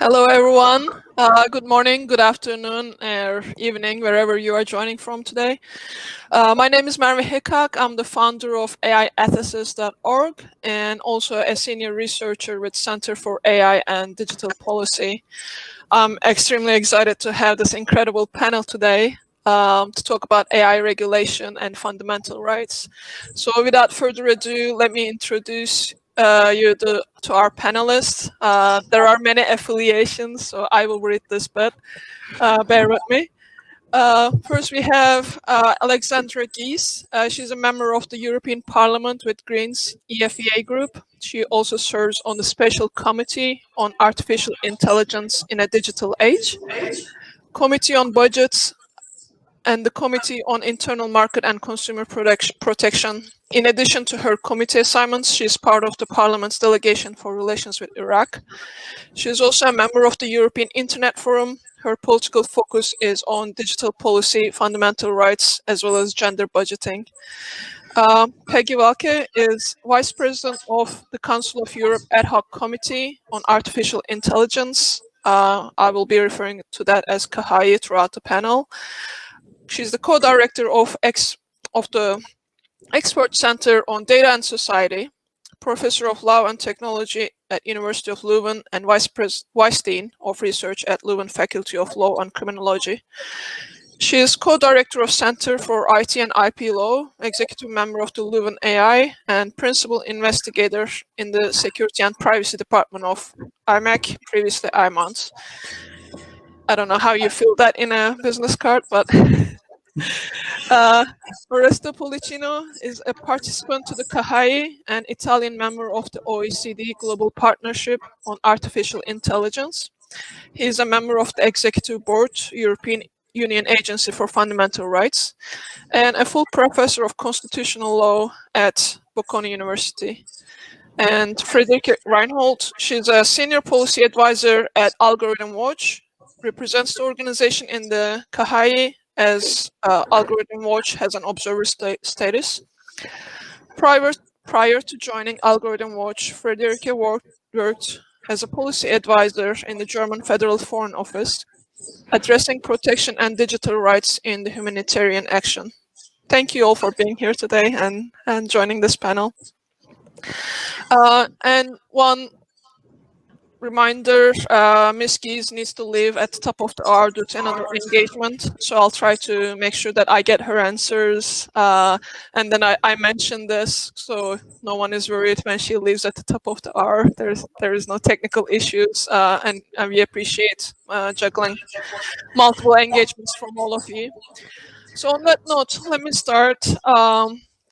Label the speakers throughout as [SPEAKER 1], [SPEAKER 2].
[SPEAKER 1] Hello, everyone. Good morning, good afternoon, or evening, wherever you are joining from today. My name is Merve Hickok. I'm the founder of AIethicist.org and also a senior researcher with Center for AI and Digital Policy. I'm extremely excited to have this incredible panel today to talk about AI regulation and fundamental rights. So without further ado, let me introduce you to our panelists. There are many affiliations, so I will read this bit. Bear with me. First, we have Alexandra Geese. She's a member of the European Parliament with Greens EFEA group. She also serves on the Special Committee on Artificial Intelligence in a Digital Age, Committee on Budgets, and the Committee on Internal Market and Consumer Protection. In addition to her committee assignments, she is part of the Parliament's delegation for relations with Iraq. She is also a member of the European Internet Forum. Her political focus is on digital policy, fundamental rights, as well as gender budgeting. Peggy Valcke is Vice President of the Council of Europe Ad Hoc Committee on Artificial Intelligence. I will be referring to that as KAHAI throughout the panel. She's the co-director of the Expert Center on Data and Society, Professor of Law and Technology at University of Leuven, and Vice Dean of Research at Leuven Faculty of Law and Criminology. She is co-director of Center for IT and IP Law, executive member of the Leuven AI, and principal investigator in the Security and Privacy Department of IMEC, previously IMONS. I don't know how you fill that in a business card, but Oreste Pollicino is a participant to the KAHAI, an Italian member of the OECD Global Partnership on Artificial Intelligence. He is a member of the Executive Board, European Union Agency for Fundamental Rights, and a full professor of constitutional law at Bocconi University. And Friederike Reinhold, she's a senior policy advisor at Algorithm Watch, represents the organization in the KAHAI as Algorithm Watch has an observer status. Prior to joining Algorithm Watch, Friederike worked as a policy advisor in the German Federal Foreign Office, addressing protection and digital rights in the humanitarian action. Thank you all for being here today and joining this panel. And one reminder, Ms. Geese needs to leave at the top of the hour due to another engagement, so I'll try to make sure that I get her answers. And then I mentioned this, so no one is worried when she leaves at the top of the hour. There is no technical issues, and we appreciate juggling multiple engagements from all of you. So on that note, let me start.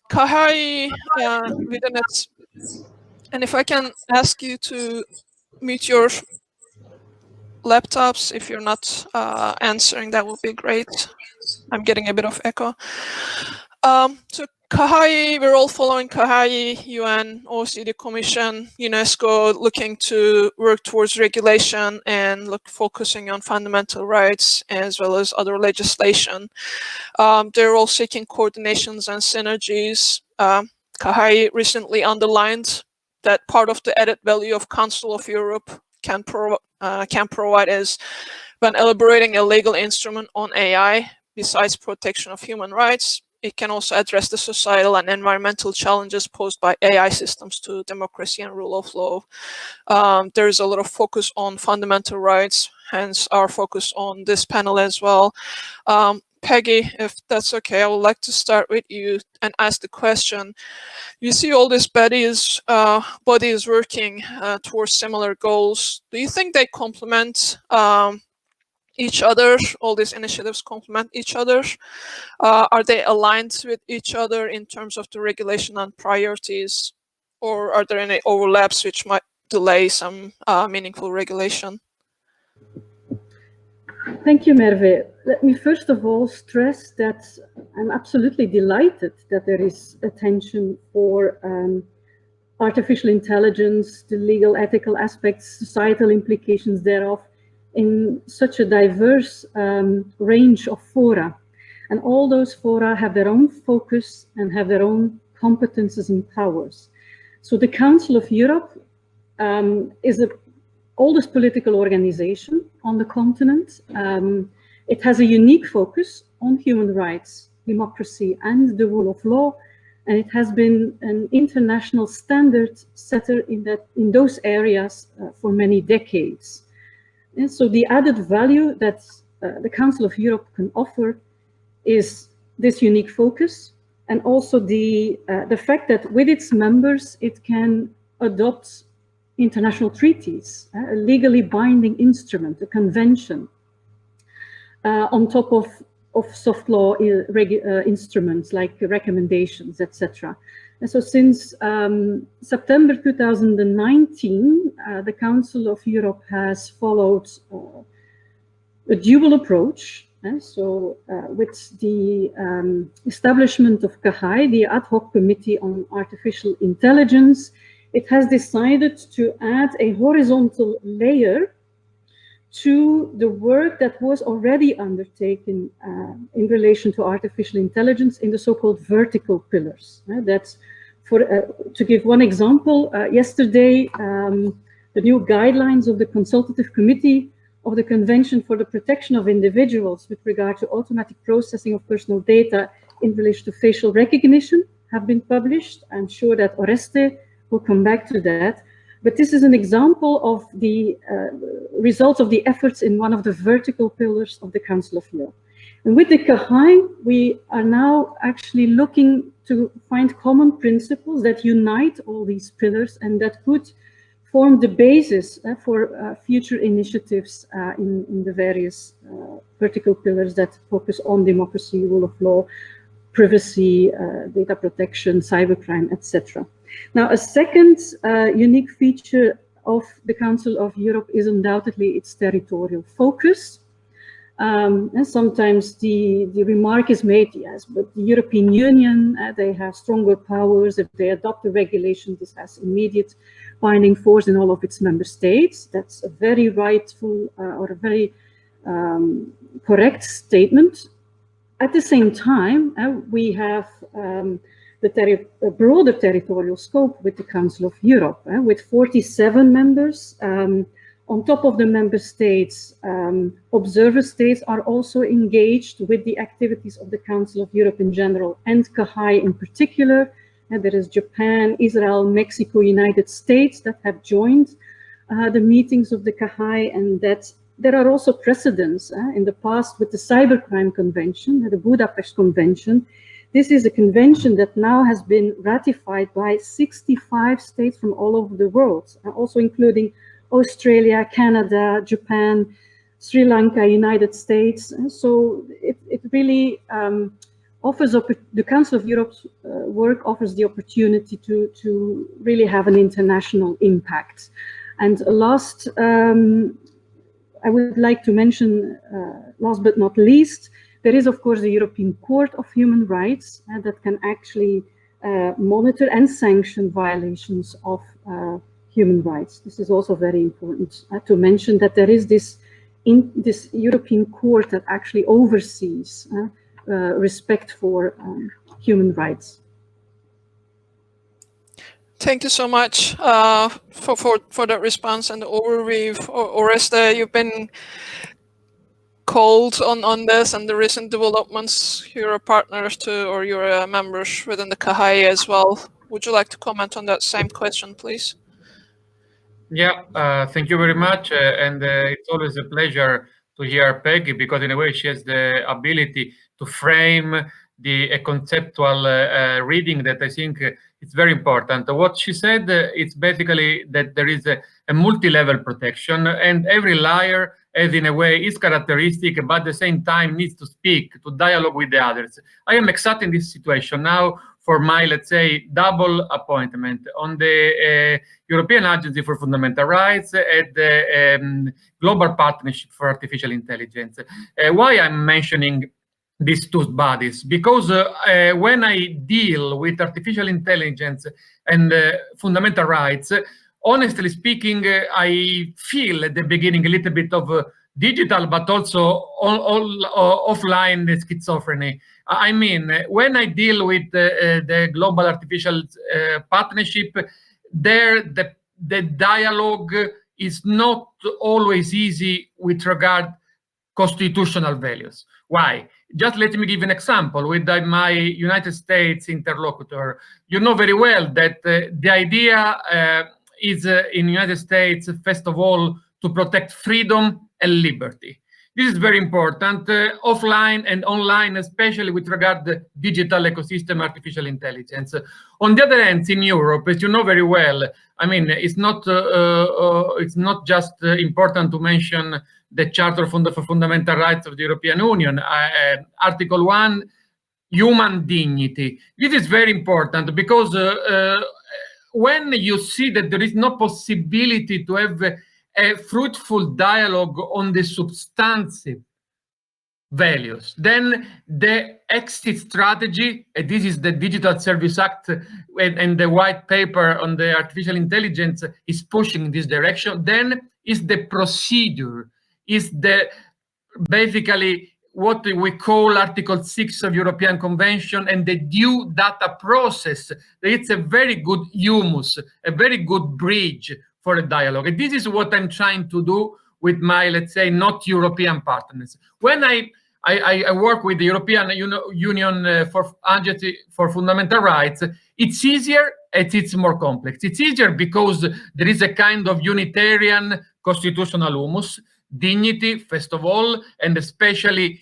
[SPEAKER 1] KAHAI within its, and if I can ask you to mute your laptops if you're not answering, that would be great. I'm getting a bit of echo. So KAHAI, we're all following KAHAI, UN, OECD Commission, UNESCO, looking to work towards regulation and focusing on fundamental rights as well as other legislation. They're all seeking coordinations and synergies. KAHAI recently underlined that part of the added value of Council of Europe can provide is when elaborating a legal instrument on AI, besides protection of human rights, it can also address the societal and environmental challenges posed by AI systems to democracy and rule of law. There is a lot of focus on fundamental rights, hence our focus on this panel as well. Peggy, if that's okay, I would like to start with you and ask the question. You see all these bodies working towards similar goals. Do you think they complement each other? All these initiatives complement each other? Are they aligned with each other in terms of the regulation and priorities? Or are there any overlaps which might delay some meaningful regulation?
[SPEAKER 2] Thank you, Merve. Let me first of all stress that I'm absolutely delighted that there is attention for artificial intelligence, the legal, ethical aspects, societal implications thereof, in such a diverse range of fora. And all those fora have their own focus and have their own competences and powers. So the Council of Europe is a oldest political organization on the continent. It has a unique focus on human rights, democracy, and the rule of law, and it has been an international standard setter in those areas for many decades. And so the added value that the Council of Europe can offer is this unique focus, and also the fact that with its members it can adopt international treaties, a legally binding instrument, a convention, on top of soft law instruments like recommendations, etc. And so since September 2019, the Council of Europe has followed a dual approach. So with the establishment of CAHAI, the ad hoc committee on artificial intelligence, it has decided to add a horizontal layer to the work that was already undertaken in relation to artificial intelligence in the so-called vertical pillars. That's to give one example, yesterday, the new guidelines of the Consultative Committee of the Convention for the Protection of Individuals with regard to automatic processing of personal data in relation to facial recognition have been published. I'm sure that Oreste will come back to that. But this is an example of the results of the efforts in one of the vertical pillars of the Council of Europe. And with the CAHAI, we are now actually looking to find common principles that unite all these pillars and that could form the basis for future initiatives in the various vertical pillars that focus on democracy, rule of law, privacy, data protection, cybercrime, etc. Now, a second unique feature of the Council of Europe is undoubtedly its territorial focus. And sometimes the remark is made, yes, but the European Union, they have stronger powers. If they adopt a regulation, this has immediate binding force in all of its member states. That's a very rightful or a very correct statement. At the same time, we have the broader territorial scope with the Council of Europe, with 47 members. On top of the member states, observer states are also engaged with the activities of the Council of Europe in general and CAHAI in particular. And there is Japan, Israel, Mexico, United States that have joined the meetings of the CAHAI, and that there are also precedents in the past with the Cybercrime Convention, the Budapest Convention. This is a convention that now has been ratified by 65 states from all over the world, also including Australia, Canada, Japan, Sri Lanka, United States. And so it really offers, the Council of Europe's work offers the opportunity to really have an international impact. And last, I would like to mention, last but not least, there is, of course, the European Court of Human Rights that can actually monitor and sanction violations of human rights. This is also very important to mention, that there is this European Court that actually oversees respect for human rights.
[SPEAKER 1] Thank you so much for that response and the overview. Oreste, you've been called on this and the recent developments. You're a partner to, or you're members within the CAHAI as well. Would you like to comment on that same question, please?
[SPEAKER 3] Yeah, thank you very much. And it's always a pleasure to hear Peggy, because in a way she has the ability to frame a conceptual reading that I think it's very important. What she said, it's basically that there is a multi-level protection, and every layer, as in a way, is characteristic, but at the same time needs to speak, to dialogue with the others. I am exactly in this situation now for my, let's say, double appointment on the European Agency for Fundamental Rights at the Global Partnership for Artificial Intelligence. Why I'm mentioning these two bodies? Because when I deal with artificial intelligence and fundamental rights, honestly speaking, I feel at the beginning a little bit of digital, but also offline schizophrenia. I mean, when I deal with the Global Artificial Partnership, there the dialogue is not always easy with regard constitutional values. Why? Just let me give an example with my United States interlocutor. You know very well that the idea is in the United States, first of all, to protect freedom and liberty. This is very important, offline and online, especially with regard to digital ecosystem, artificial intelligence. On the other hand, in Europe, as you know very well, I mean, it's not just important to mention the Charter for Fundamental Rights of the European Union, Article 1, human dignity. This is very important because when you see that there is no possibility to have a fruitful dialogue on the substantive values, then the exit strategy, and this is the Digital Service Act and the white paper on the artificial intelligence is pushing in this direction, then is the procedure, is the basically what we call Article 6 of European Convention and the due data process. It's a very good humus, a very good bridge for a dialogue. And this is what I'm trying to do with my, let's say, not European partners. When I work with the European Union for Agency for Fundamental Rights, it's easier and it's more complex. It's easier because there is a kind of unitarian constitutional humus, dignity, first of all, and especially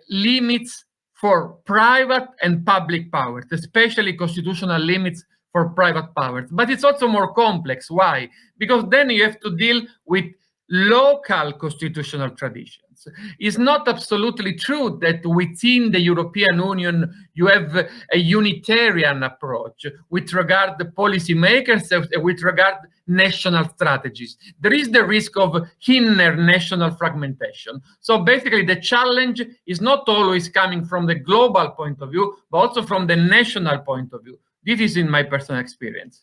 [SPEAKER 3] limits for private and public powers, especially constitutional limits for private powers. But it's also more complex. Why? Because then you have to deal with local constitutional traditions. It's not absolutely true that within the European Union you have a unitarian approach with regard to policymakers, with regard to national strategies. There is the risk of inner national fragmentation. So basically the challenge is not always coming from the global point of view, but also from the national point of view. This is in my personal experience.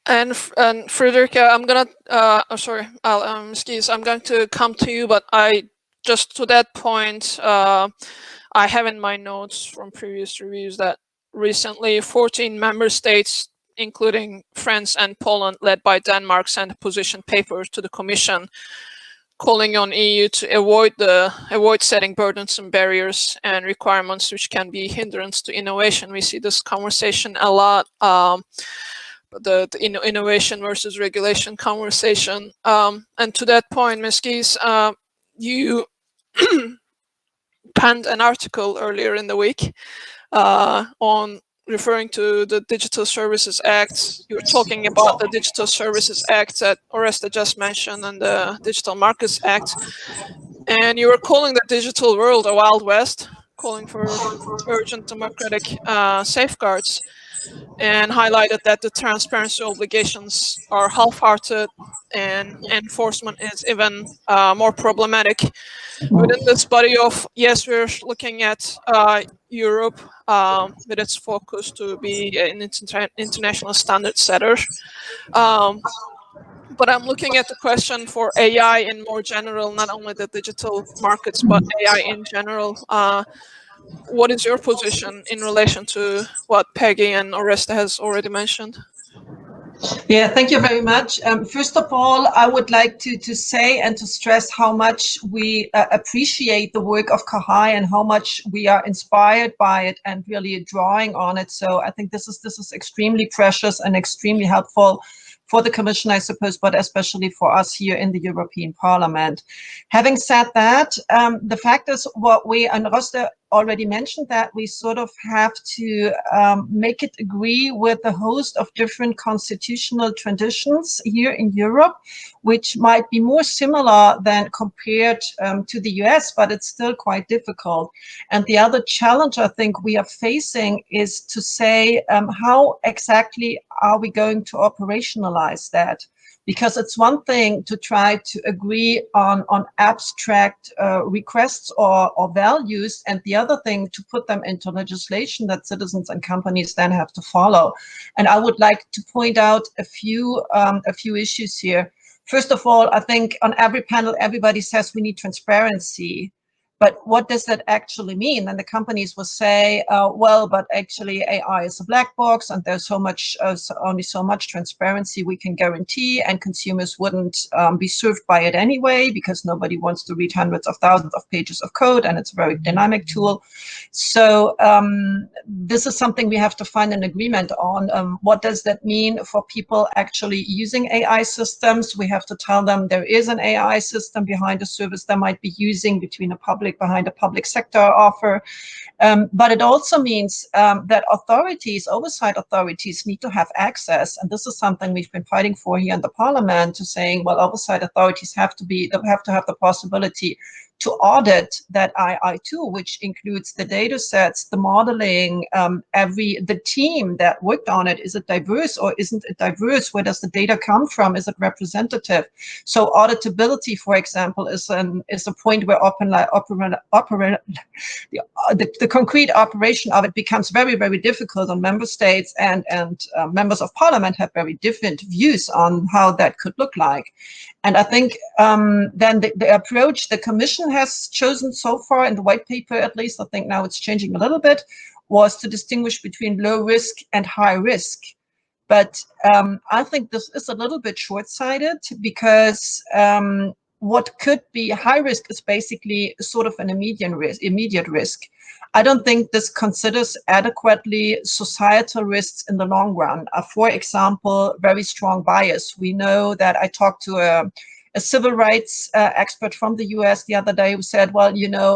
[SPEAKER 1] And Friederike, I'm gonna, Geese, I'm going to come to you, but just to that point, I have in my notes from previous reviews that recently 14 member states, including France and Poland, led by Denmark, sent a position paper to the Commission calling on EU to avoid setting burdensome barriers and requirements which can be hindrance to innovation. We see this conversation a lot. The innovation versus regulation conversation. And to that point, Ms. Geese, you penned an article earlier in the week on referring to the Digital Services Act. You were talking about the Digital Services Act that Oreste just mentioned and the Digital Markets Act. And you were calling the digital world a Wild West, calling for urgent democratic safeguards, and highlighted that the transparency obligations are half-hearted and enforcement is even more problematic. Within this body of, yes, we're looking at Europe with its focus to be an international standard setter. But I'm looking at the question for AI in more general, not only the digital markets, but AI in general. What is your position in relation to what Peggy and Oreste has already mentioned?
[SPEAKER 4] Yeah, thank you very much. First of all, I would like to say and to stress how much we appreciate the work of Kahai and how much we are inspired by it and really drawing on it. So I think this is extremely precious and extremely helpful for the Commission, I suppose, but especially for us here in the European Parliament. Having said that, the fact is what we, and Oreste already mentioned, that we sort of have to make it agree with a host of different constitutional traditions here in Europe, which might be more similar than compared to the US, but it's still quite difficult. And the other challenge I think we are facing is to say how exactly are we going to operationalize that? Because it's one thing to try to agree on abstract requests or values, and the other thing to put them into legislation that citizens and companies then have to follow. And I would like to point out a few issues here. First of all, I think on every panel, everybody says we need transparency. But what does that actually mean? And the companies will say, well, but actually AI is a black box, and there's only so much transparency we can guarantee, and consumers wouldn't be served by it anyway, because nobody wants to read hundreds of thousands of pages of code, and it's a very dynamic tool. So this is something we have to find an agreement on. What does that mean for people actually using AI systems? We have to tell them there is an AI system behind a service they might be using behind a public sector offer. But it also means that oversight authorities need to have access. And this is something we've been fighting for here in the parliament, to saying, well, oversight authorities have to have the possibility to audit that AI tool, which includes the data sets, the modeling, the team that worked on it. Is it diverse or isn't it diverse? Where does the data come from? Is it representative? So auditability, for example, is a point where the concrete operation of it becomes very, very difficult on member states, and members of parliament have very different views on how that could look like. And I think then the approach the Commission has chosen so far, in the white paper at least, I think now it's changing a little bit, was to distinguish between low risk and high risk. But I think this is a little bit short-sighted, because what could be high risk is basically sort of an immediate risk. I don't think this considers adequately societal risks in the long run. For example, very strong bias. We know that I talked to a civil rights expert from the US the other day, who said, well,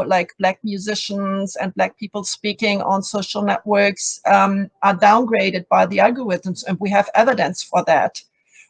[SPEAKER 4] like black musicians and black people speaking on social networks are downgraded by the algorithms, and we have evidence for that.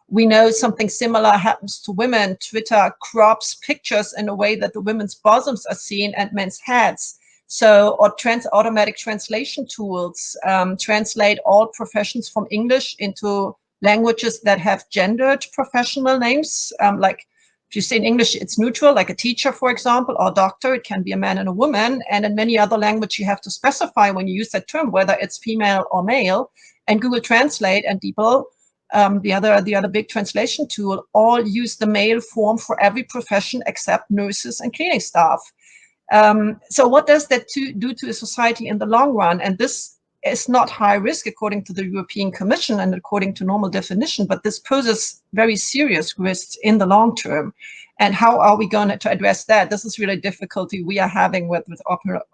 [SPEAKER 4] We know something similar happens to women. Twitter crops pictures in a way that the women's bosoms are seen and men's heads. So, or automatic translation tools translate all professions from English into languages that have gendered professional names. Like if you say in English, it's neutral, like a teacher, for example, or doctor, it can be a man and a woman. And in many other languages, you have to specify when you use that term, whether it's female or male. And Google Translate and DeepL, the other big translation tool, all use the male form for every profession except nurses and cleaning staff. So what does that do to a society in the long run? And this is not high risk according to the European Commission and according to normal definition, but this poses very serious risks in the long term. And how are we going to address that? This is really a difficulty we are having with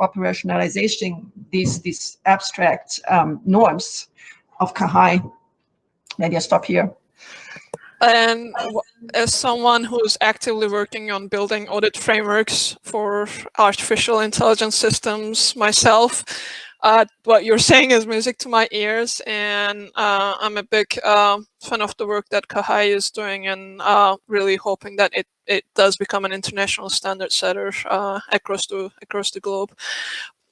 [SPEAKER 4] operationalizing these abstract norms of Kahai. Maybe I stop here.
[SPEAKER 1] And as someone who's actively working on building audit frameworks for artificial intelligence systems myself, what you're saying is music to my ears, and I'm a big fan of the work that Kahai is doing, and really hoping that it does become an international standard setter across the globe.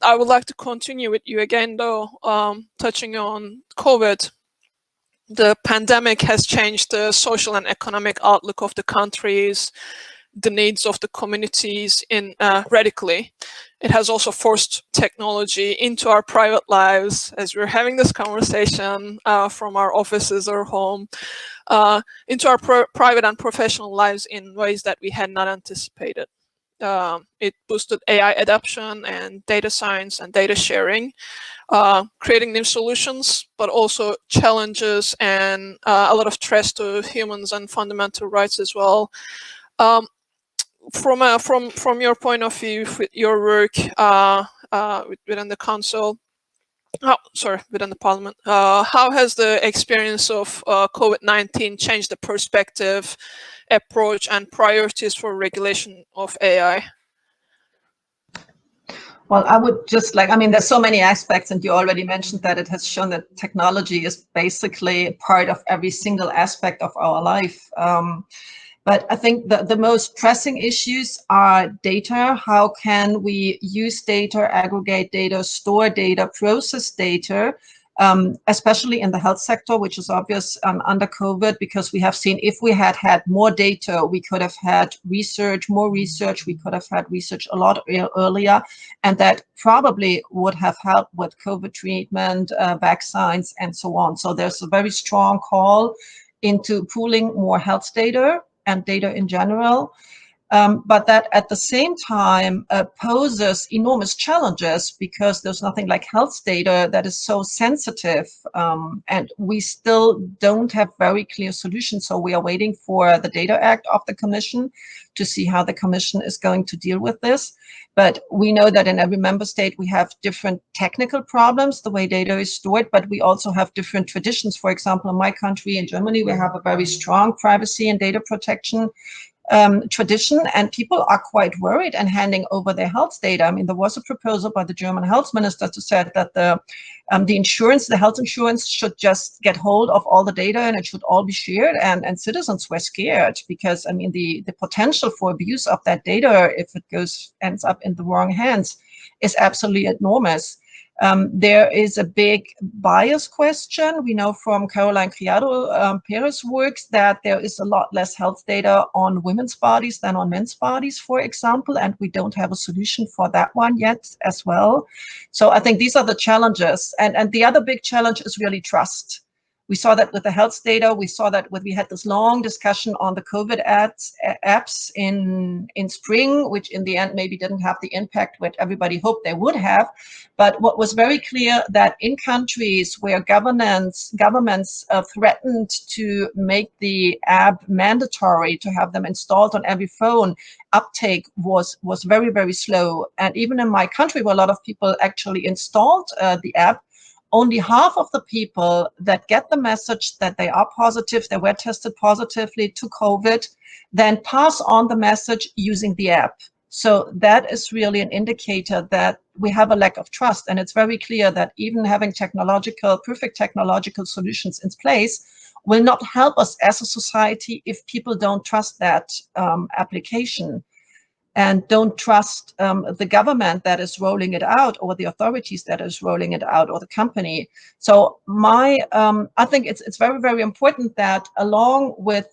[SPEAKER 1] I would like to continue with you again, though, touching on COVID. The pandemic has changed the social and economic outlook of the countries, the needs of the communities radically. It has also forced technology into our private lives, as we're having this conversation from our offices or home, into our private and professional lives in ways that we had not anticipated. It boosted AI adoption and data science and data sharing, creating new solutions, but also challenges and a lot of threats to humans and fundamental rights as well. From your point of view, with your work within the council, within the parliament, how has the experience of COVID-19 changed the perspective, approach, and priorities for regulation of AI?
[SPEAKER 4] Well, I would just there's so many aspects, and you already mentioned that it has shown that technology is basically part of every single aspect of our life. But I think the most pressing issues are data. How can we use data, aggregate data, store data, process data, especially in the health sector, which is obvious under COVID, because we have seen if we had more data, we could have had more research, we could have had research a lot earlier, and that probably would have helped with COVID treatment, vaccines, and so on. So there's a very strong call into pooling more health data and data in general. but that at the same time poses enormous challenges because there's nothing like health data that is so sensitive, and we still don't have very clear solutions. So we are waiting for the Data Act of the Commission to see how the Commission is going to deal with this. But we know that in every member state we have different technical problems, the way data is stored, but we also have different traditions. For example, in my country, in Germany, we have a very strong privacy and data protection tradition, and people are quite worried and handing over their health data. I mean, there was a proposal by the German health minister to say that the insurance, the health insurance, should just get hold of all the data and it should all be shared. And citizens were scared because, I mean, the potential for abuse of that data, if it ends up in the wrong hands, is absolutely enormous. There is a big bias question. We know from Caroline Criado Perez works that there is a lot less health data on women's bodies than on men's bodies, for example, and we don't have a solution for that one yet as well. So I think these are the challenges. And the other big challenge is really trust. We saw that with the health data. We saw that when we had this long discussion on the COVID apps in spring, which in the end maybe didn't have the impact what everybody hoped they would have. But what was very clear that in countries where governments threatened to make the app mandatory to have them installed on every phone, uptake was very, very slow. And even in my country, where a lot of people actually installed the app, only half of the people that get the message that they are positive, they were tested positively to COVID, then pass on the message using the app. So that is really an indicator that we have a lack of trust. And it's very clear that even having perfect technological solutions in place will not help us as a society if people don't trust that application and don't trust the government that is rolling it out, or the authorities that is rolling it out, or the company. So I think it's very, very important that along with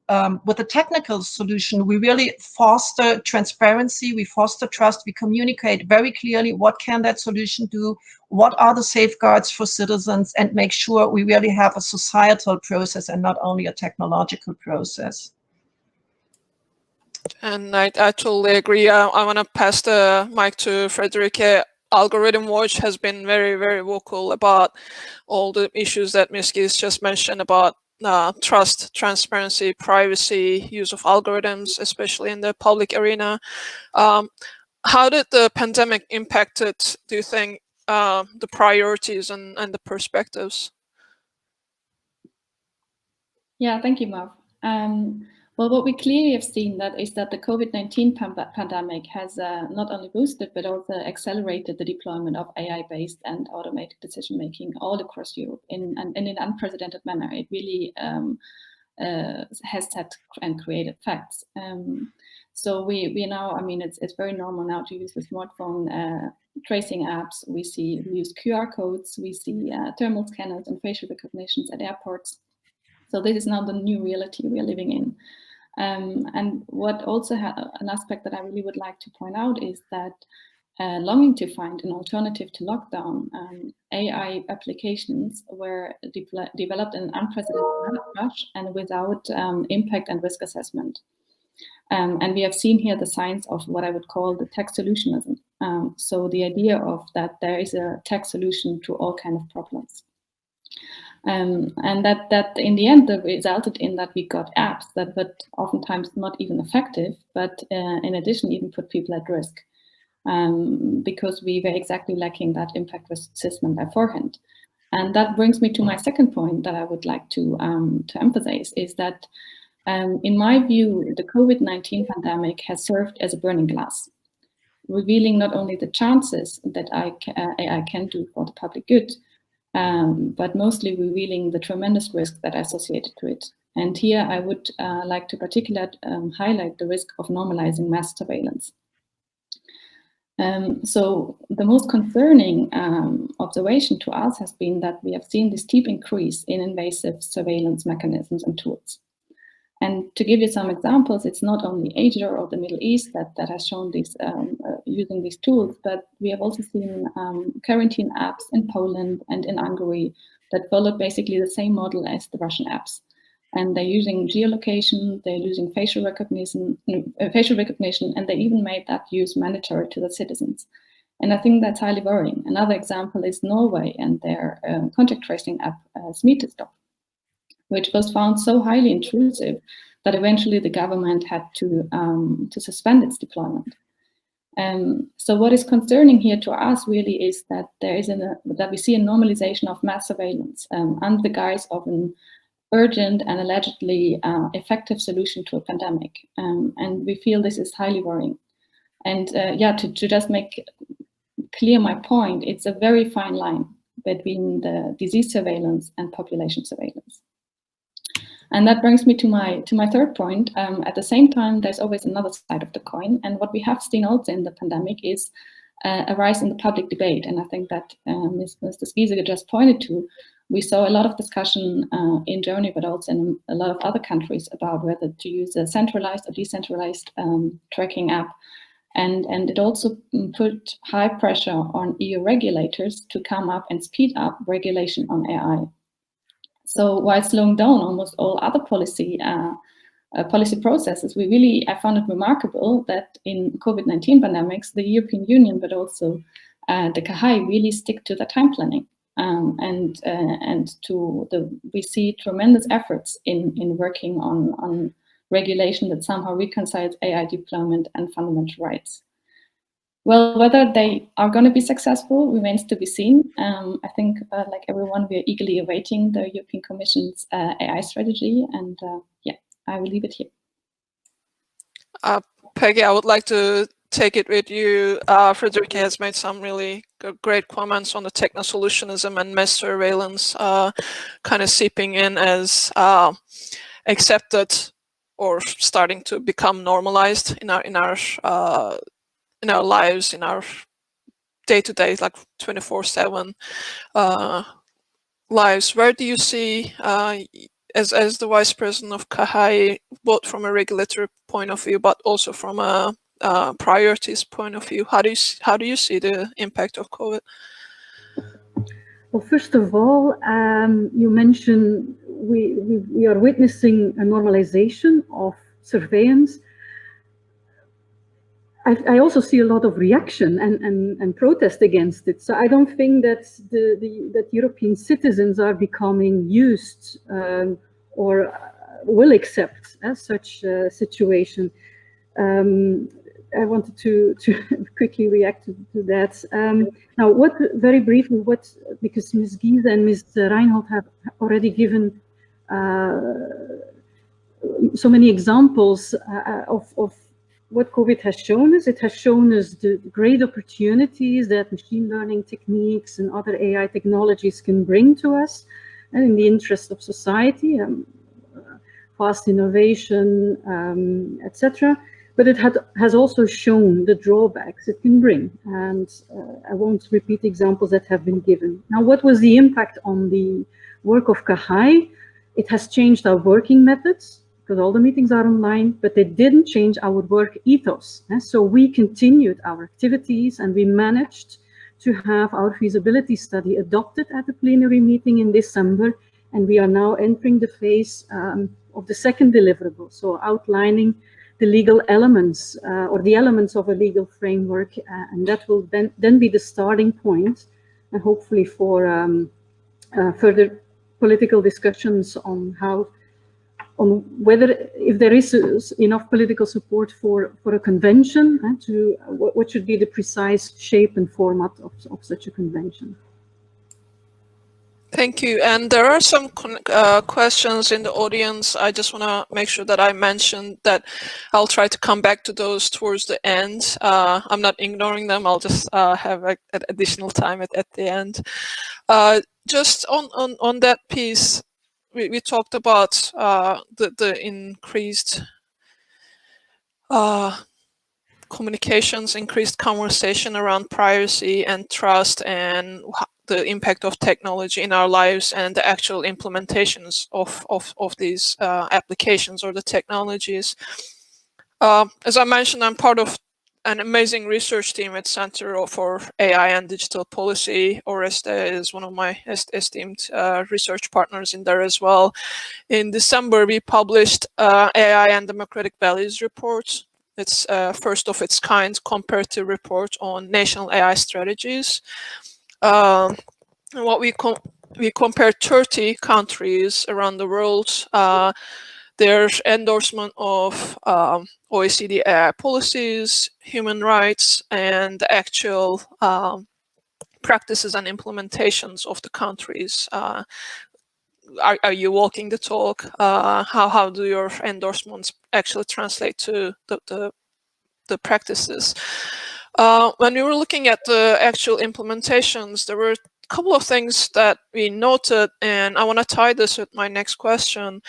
[SPEAKER 4] the technical solution, we really foster transparency, we foster trust, we communicate very clearly what can that solution do, what are the safeguards for citizens, and make sure we really have a societal process and not only a technological process.
[SPEAKER 1] And I totally agree. I want to pass the mic to Friederike. Algorithm Watch has been very, very vocal about all the issues that Ms. Geese just mentioned about trust, transparency, privacy, use of algorithms, especially in the public arena. How did the pandemic impact it, do you think, the priorities and the perspectives?
[SPEAKER 5] Yeah, thank you, Merve. Well, what we clearly have seen is that the COVID-19 pandemic has not only boosted, but also accelerated the deployment of AI-based and automated decision-making all across Europe in an unprecedented manner. It really has set and created facts. So we now, I mean, it's very normal now to use the smartphone tracing apps. We use QR codes, we see thermal scanners and facial recognitions at airports. So this is now the new reality we are living in. And what also an aspect that I really would like to point out is that longing to find an alternative to lockdown, AI applications were developed in an unprecedented rush and without impact and risk assessment. And we have seen here the signs of what I would call the tech solutionism. So the idea of that there is a tech solution to all kinds of problems. And that in the end resulted in that we got apps that were oftentimes not even effective, but in addition even put people at risk, because we were exactly lacking that impact risk assessment beforehand. And that brings me to my second point that I would like to emphasize is that in my view, the COVID-19 pandemic has served as a burning glass, revealing not only the chances that AI can do for the public good, but mostly revealing the tremendous risks that are associated to it. And here I would like to particularly highlight the risk of normalizing mass surveillance. So the most concerning observation to us has been that we have seen this steep increase in invasive surveillance mechanisms and tools. And to give you some examples, it's not only Asia or the Middle East that has shown these using these tools, but we have also seen quarantine apps in Poland and in Hungary that followed basically the same model as the Russian apps. And they're using geolocation, they're using facial recognition, and they even made that use mandatory to the citizens. And I think that's highly worrying. Another example is Norway and their contact tracing app, Smittestopp, which was found so highly intrusive that eventually the government had to suspend its deployment. So what is concerning here to us really is that that we see a normalization of mass surveillance under the guise of an urgent and allegedly effective solution to a pandemic. And we feel this is highly worrying. And to just make clear my point, it's a very fine line between the disease surveillance and population surveillance. And that brings me to my third point. At the same time, there's always another side of the coin. And what we have seen also in the pandemic is a rise in the public debate. And I think that Mr. Geese just pointed to. We saw a lot of discussion in Germany, but also in a lot of other countries about whether to use a centralized or decentralized tracking app. And it also put high pressure on EU regulators to come up and speed up regulation on AI. So while slowing down almost all other policy processes, I found it remarkable that in COVID-19 pandemics, the European Union, but also the KHI really stick to the time planning. We see tremendous efforts in working on regulation that somehow reconciles AI deployment and fundamental rights. Well, whether they are going to be successful remains to be seen. I think, like everyone, we are eagerly awaiting the European Commission's AI strategy, and I will leave it here.
[SPEAKER 1] Peggy, I would like to take it with you. Friederike has made some really great comments on the techno-solutionism and mass surveillance kind of seeping in as accepted or starting to become normalized in our lives, in our day-to-day, like 24/7 lives. Where do you see, as the vice president of KHI, both from a regulatory point of view, but also from a priorities point of view, how do you see the impact of COVID?
[SPEAKER 2] Well, first of all, you mentioned we are witnessing a normalization of surveillance. I also see a lot of reaction and protest against it. So I don't think that that European citizens are becoming used or will accept such a situation. I wanted to quickly react to that. Now, very briefly, because Ms. Geese and Ms. Reinhold have already given so many examples of what COVID has shown us. It has shown us the great opportunities that machine learning techniques and other AI technologies can bring to us in the interest of society, fast innovation, etc. But it has also shown the drawbacks it can bring. And I won't repeat examples that have been given. Now, what was the impact on the work of KHI? It has changed our working methods, because all the meetings are online, but they didn't change our work ethos. So we continued our activities and we managed to have our feasibility study adopted at the plenary meeting in December. And we are now entering the phase of the second deliverable, so outlining the legal elements or the elements of a legal framework. And that will then be the starting point, and hopefully for further political discussions on whether, if there is enough political support for a convention, to what should be the precise shape and format of such a convention.
[SPEAKER 1] Thank you. And there are some questions in the audience. I just want to make sure that I mention that I'll try to come back to those towards the end. I'm not ignoring them. I'll just have additional time at the end. Just on that piece, we talked about the increased communications, increased conversation around privacy and trust, and the impact of technology in our lives and the actual implementations of these applications or the technologies. As I mentioned, I'm part of an amazing research team at Center for AI and Digital Policy. Oreste is one of my esteemed research partners in there as well. In December, we published AI and Democratic Values report. It's first of its kind comparative report on national AI strategies. And what we compared 30 countries around the world, their endorsement of OECD AI policies, human rights, and the actual practices and implementations of the countries. Are you walking the talk? How do your endorsements actually translate to the practices? When we were looking at the actual implementations, there were a couple of things that we noted, and I want to tie this with my next question.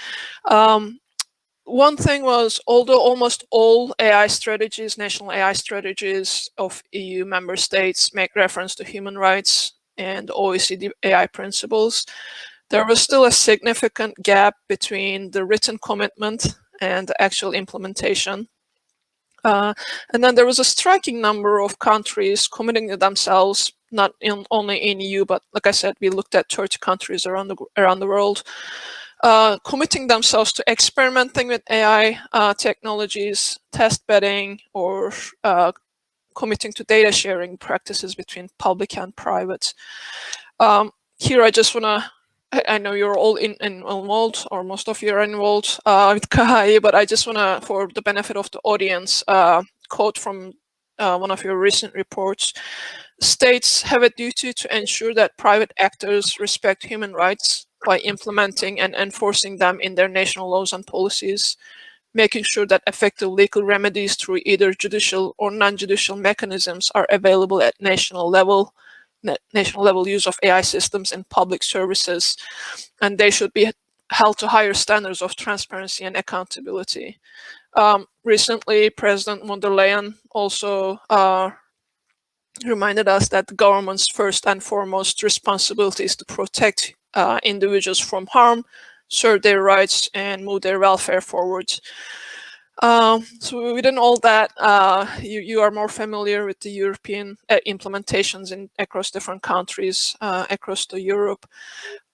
[SPEAKER 1] One thing was, although almost all AI strategies, national AI strategies of EU member states make reference to human rights and OECD AI principles, there was still a significant gap between the written commitment and the actual implementation. And then there was a striking number of countries committing to themselves, not only in EU, but like I said, we looked at 30 countries around the world, committing themselves to experimenting with AI technologies, test bedding, or committing to data sharing practices between public and private. Here I just want to, I know you're all involved, or most of you are involved with KAI, but I just want to, for the benefit of the audience, quote from one of your recent reports. States have a duty to ensure that private actors respect human rights by implementing and enforcing them in their national laws and policies, making sure that effective legal remedies through either judicial or non-judicial mechanisms are available at national level use of AI systems in public services, and they should be held to higher standards of transparency and accountability. Recently, President von der Leyen also reminded us that the government's first and foremost responsibility is to protect individuals from harm, serve their rights, and move their welfare forward. So within all that, you are more familiar with the European implementations across different countries across Europe.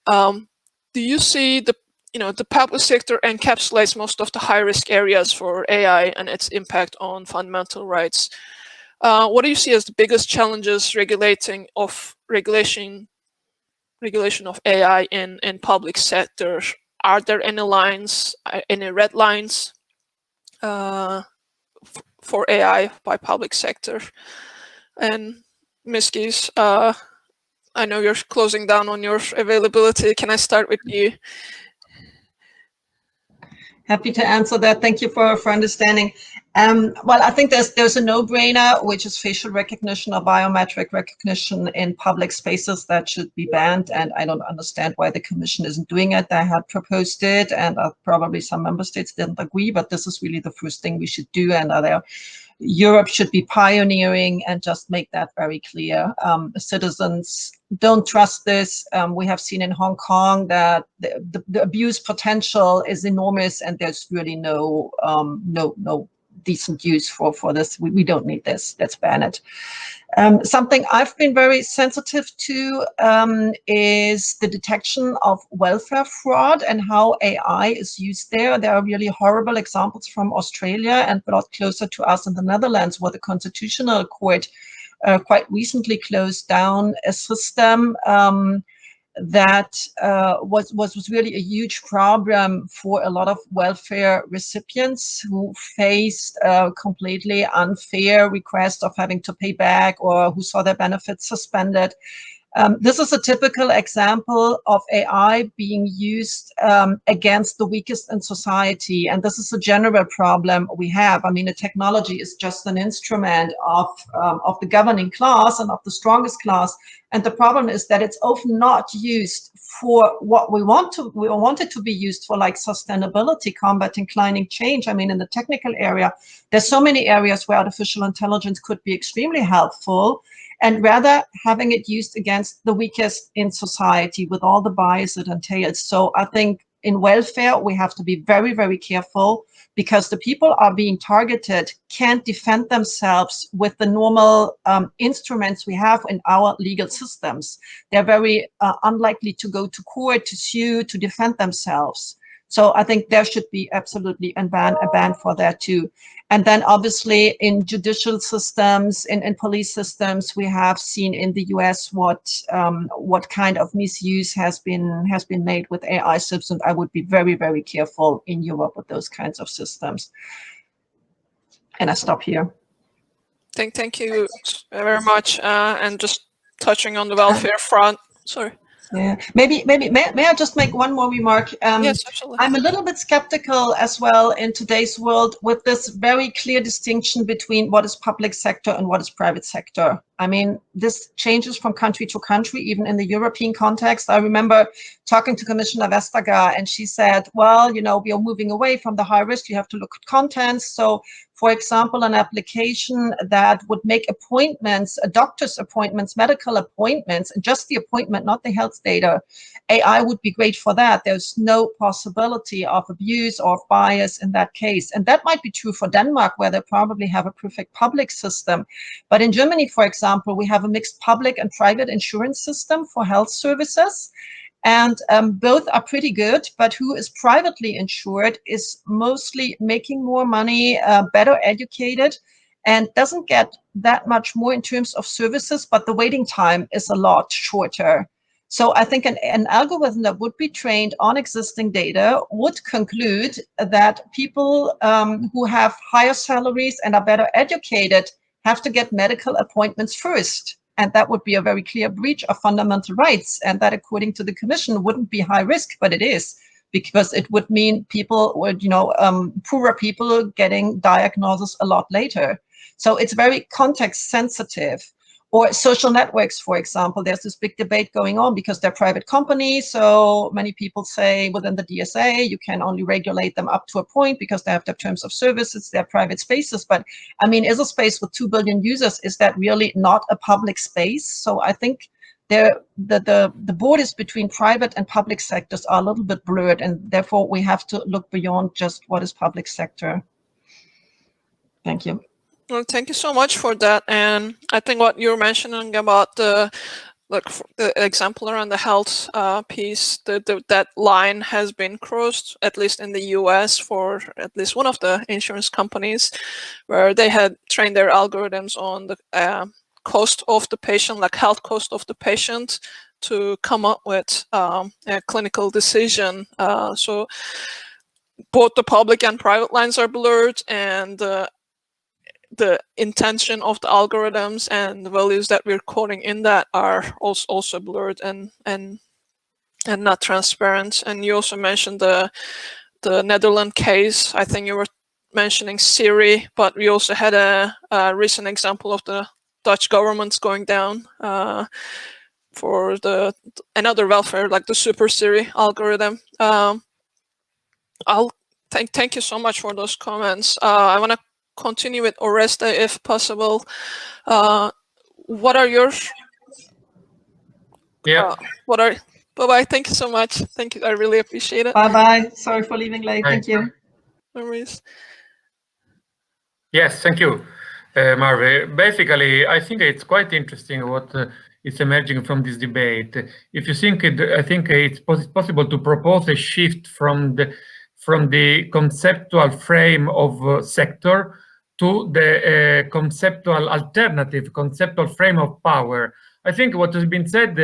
[SPEAKER 1] Do you see the public sector encapsulates most of the high-risk areas for AI and its impact on fundamental rights? What do you see as the biggest challenges regulation of AI in public sector? Are there any lines, any red lines for AI by public sector? And Ms. Geese, I know you're closing down on your availability. Can I start with you?
[SPEAKER 4] Happy to answer that. Thank you for understanding. Well, I think there's a no-brainer, which is facial recognition or biometric recognition in public spaces that should be banned. And I don't understand why the Commission isn't doing it. They had proposed it, and probably some member states didn't agree, but this is really the first thing we should do. And Europe should be pioneering and just make that very clear. Citizens don't trust this. We have seen in Hong Kong that the abuse potential is enormous, and there's really no decent use for this. We don't need this. Let's ban it. Something I've been very sensitive to is the detection of welfare fraud and how AI is used there. There are really horrible examples from Australia and a lot closer to us in the Netherlands, where the Constitutional Court quite recently closed down a system that was really a huge problem for a lot of welfare recipients who faced completely unfair requests of having to pay back, or who saw their benefits suspended. This is a typical example of AI being used against the weakest in society. And this is a general problem we have. I mean, the technology is just an instrument of the governing class and of the strongest class. And the problem is that it's often not used for what we want it to be used for, like sustainability, combating climate change. I mean, in the technical area, there's so many areas where artificial intelligence could be extremely helpful, and rather having it used against the weakest in society with all the bias it entails. So I think in welfare, we have to be very, very careful, because the people are being targeted can't defend themselves with the normal instruments we have in our legal systems. They're very unlikely to go to court, to sue, to defend themselves. So I think there should be absolutely a ban for that too. And then obviously in judicial systems, in police systems, we have seen in the US what kind of misuse has been made with AI systems. I would be very, very careful in Europe with those kinds of systems. And I stop here.
[SPEAKER 1] Thank you very much. And just touching on the welfare front. Sorry.
[SPEAKER 4] Yeah, maybe may I just make one more remark?
[SPEAKER 1] Yes, absolutely.
[SPEAKER 4] I'm a little bit skeptical as well in today's world with this very clear distinction between what is public sector and what is private sector. I mean, this changes from country to country, even in the European context. I remember talking to Commissioner Vestager, and she said, well, you know, we are moving away from the high risk. You have to look at contents. So, for example, an application that would make appointments, doctor's appointments, medical appointments, just the appointment, not the health data, AI would be great for that. There's no possibility of abuse or of bias in that case. And that might be true for Denmark, where they probably have a perfect public system. But in Germany, for example, we have a mixed public and private insurance system for health services. And both are pretty good, but who is privately insured is mostly making more money, better educated, and doesn't get that much more in terms of services, but the waiting time is a lot shorter. So I think an algorithm that would be trained on existing data would conclude that people who have higher salaries and are better educated have to get medical appointments first. And that would be a very clear breach of fundamental rights. And that, according to the Commission, wouldn't be high risk, but it is, because it would mean people would, poorer people getting diagnosis a lot later. So it's very context sensitive. Or social networks, for example, there's this big debate going on because they're private companies. So many people say within the DSA, you can only regulate them up to a point because they have their terms of service, it's their private spaces. But I mean, is a space with 2 billion users, is that really not a public space? So I think the borders between private and public sectors are a little bit blurred, and therefore we have to look beyond just what is public sector. Thank you.
[SPEAKER 1] Well, thank you so much for that. And I think what you're mentioning about the example around the health piece, that line has been crossed, at least in the US, for at least one of the insurance companies, where they had trained their algorithms on the cost of the patient, like health cost of the patient, to come up with a clinical decision. So both the public and private lines are blurred, and the intention of the algorithms and the values that we're coding in that are also blurred and not transparent. And you also mentioned the Netherlands case. I think you were mentioning Siri, but we also had a recent example of the Dutch government going down for another welfare, like the Super Siri algorithm. Thank you so much for those comments. I want to continue with Oreste, if possible. What are your?
[SPEAKER 3] Yeah.
[SPEAKER 1] Bye-bye. Thank you so much. Thank you. I really appreciate it.
[SPEAKER 4] Bye-bye. Sorry for leaving late. Thank you.
[SPEAKER 1] No worries.
[SPEAKER 3] Yes, thank you, Merve. Basically, I think it's quite interesting what is emerging from this debate. If you think I think it's possible to propose a shift from the conceptual frame of sector to the conceptual frame of power. I think what has been said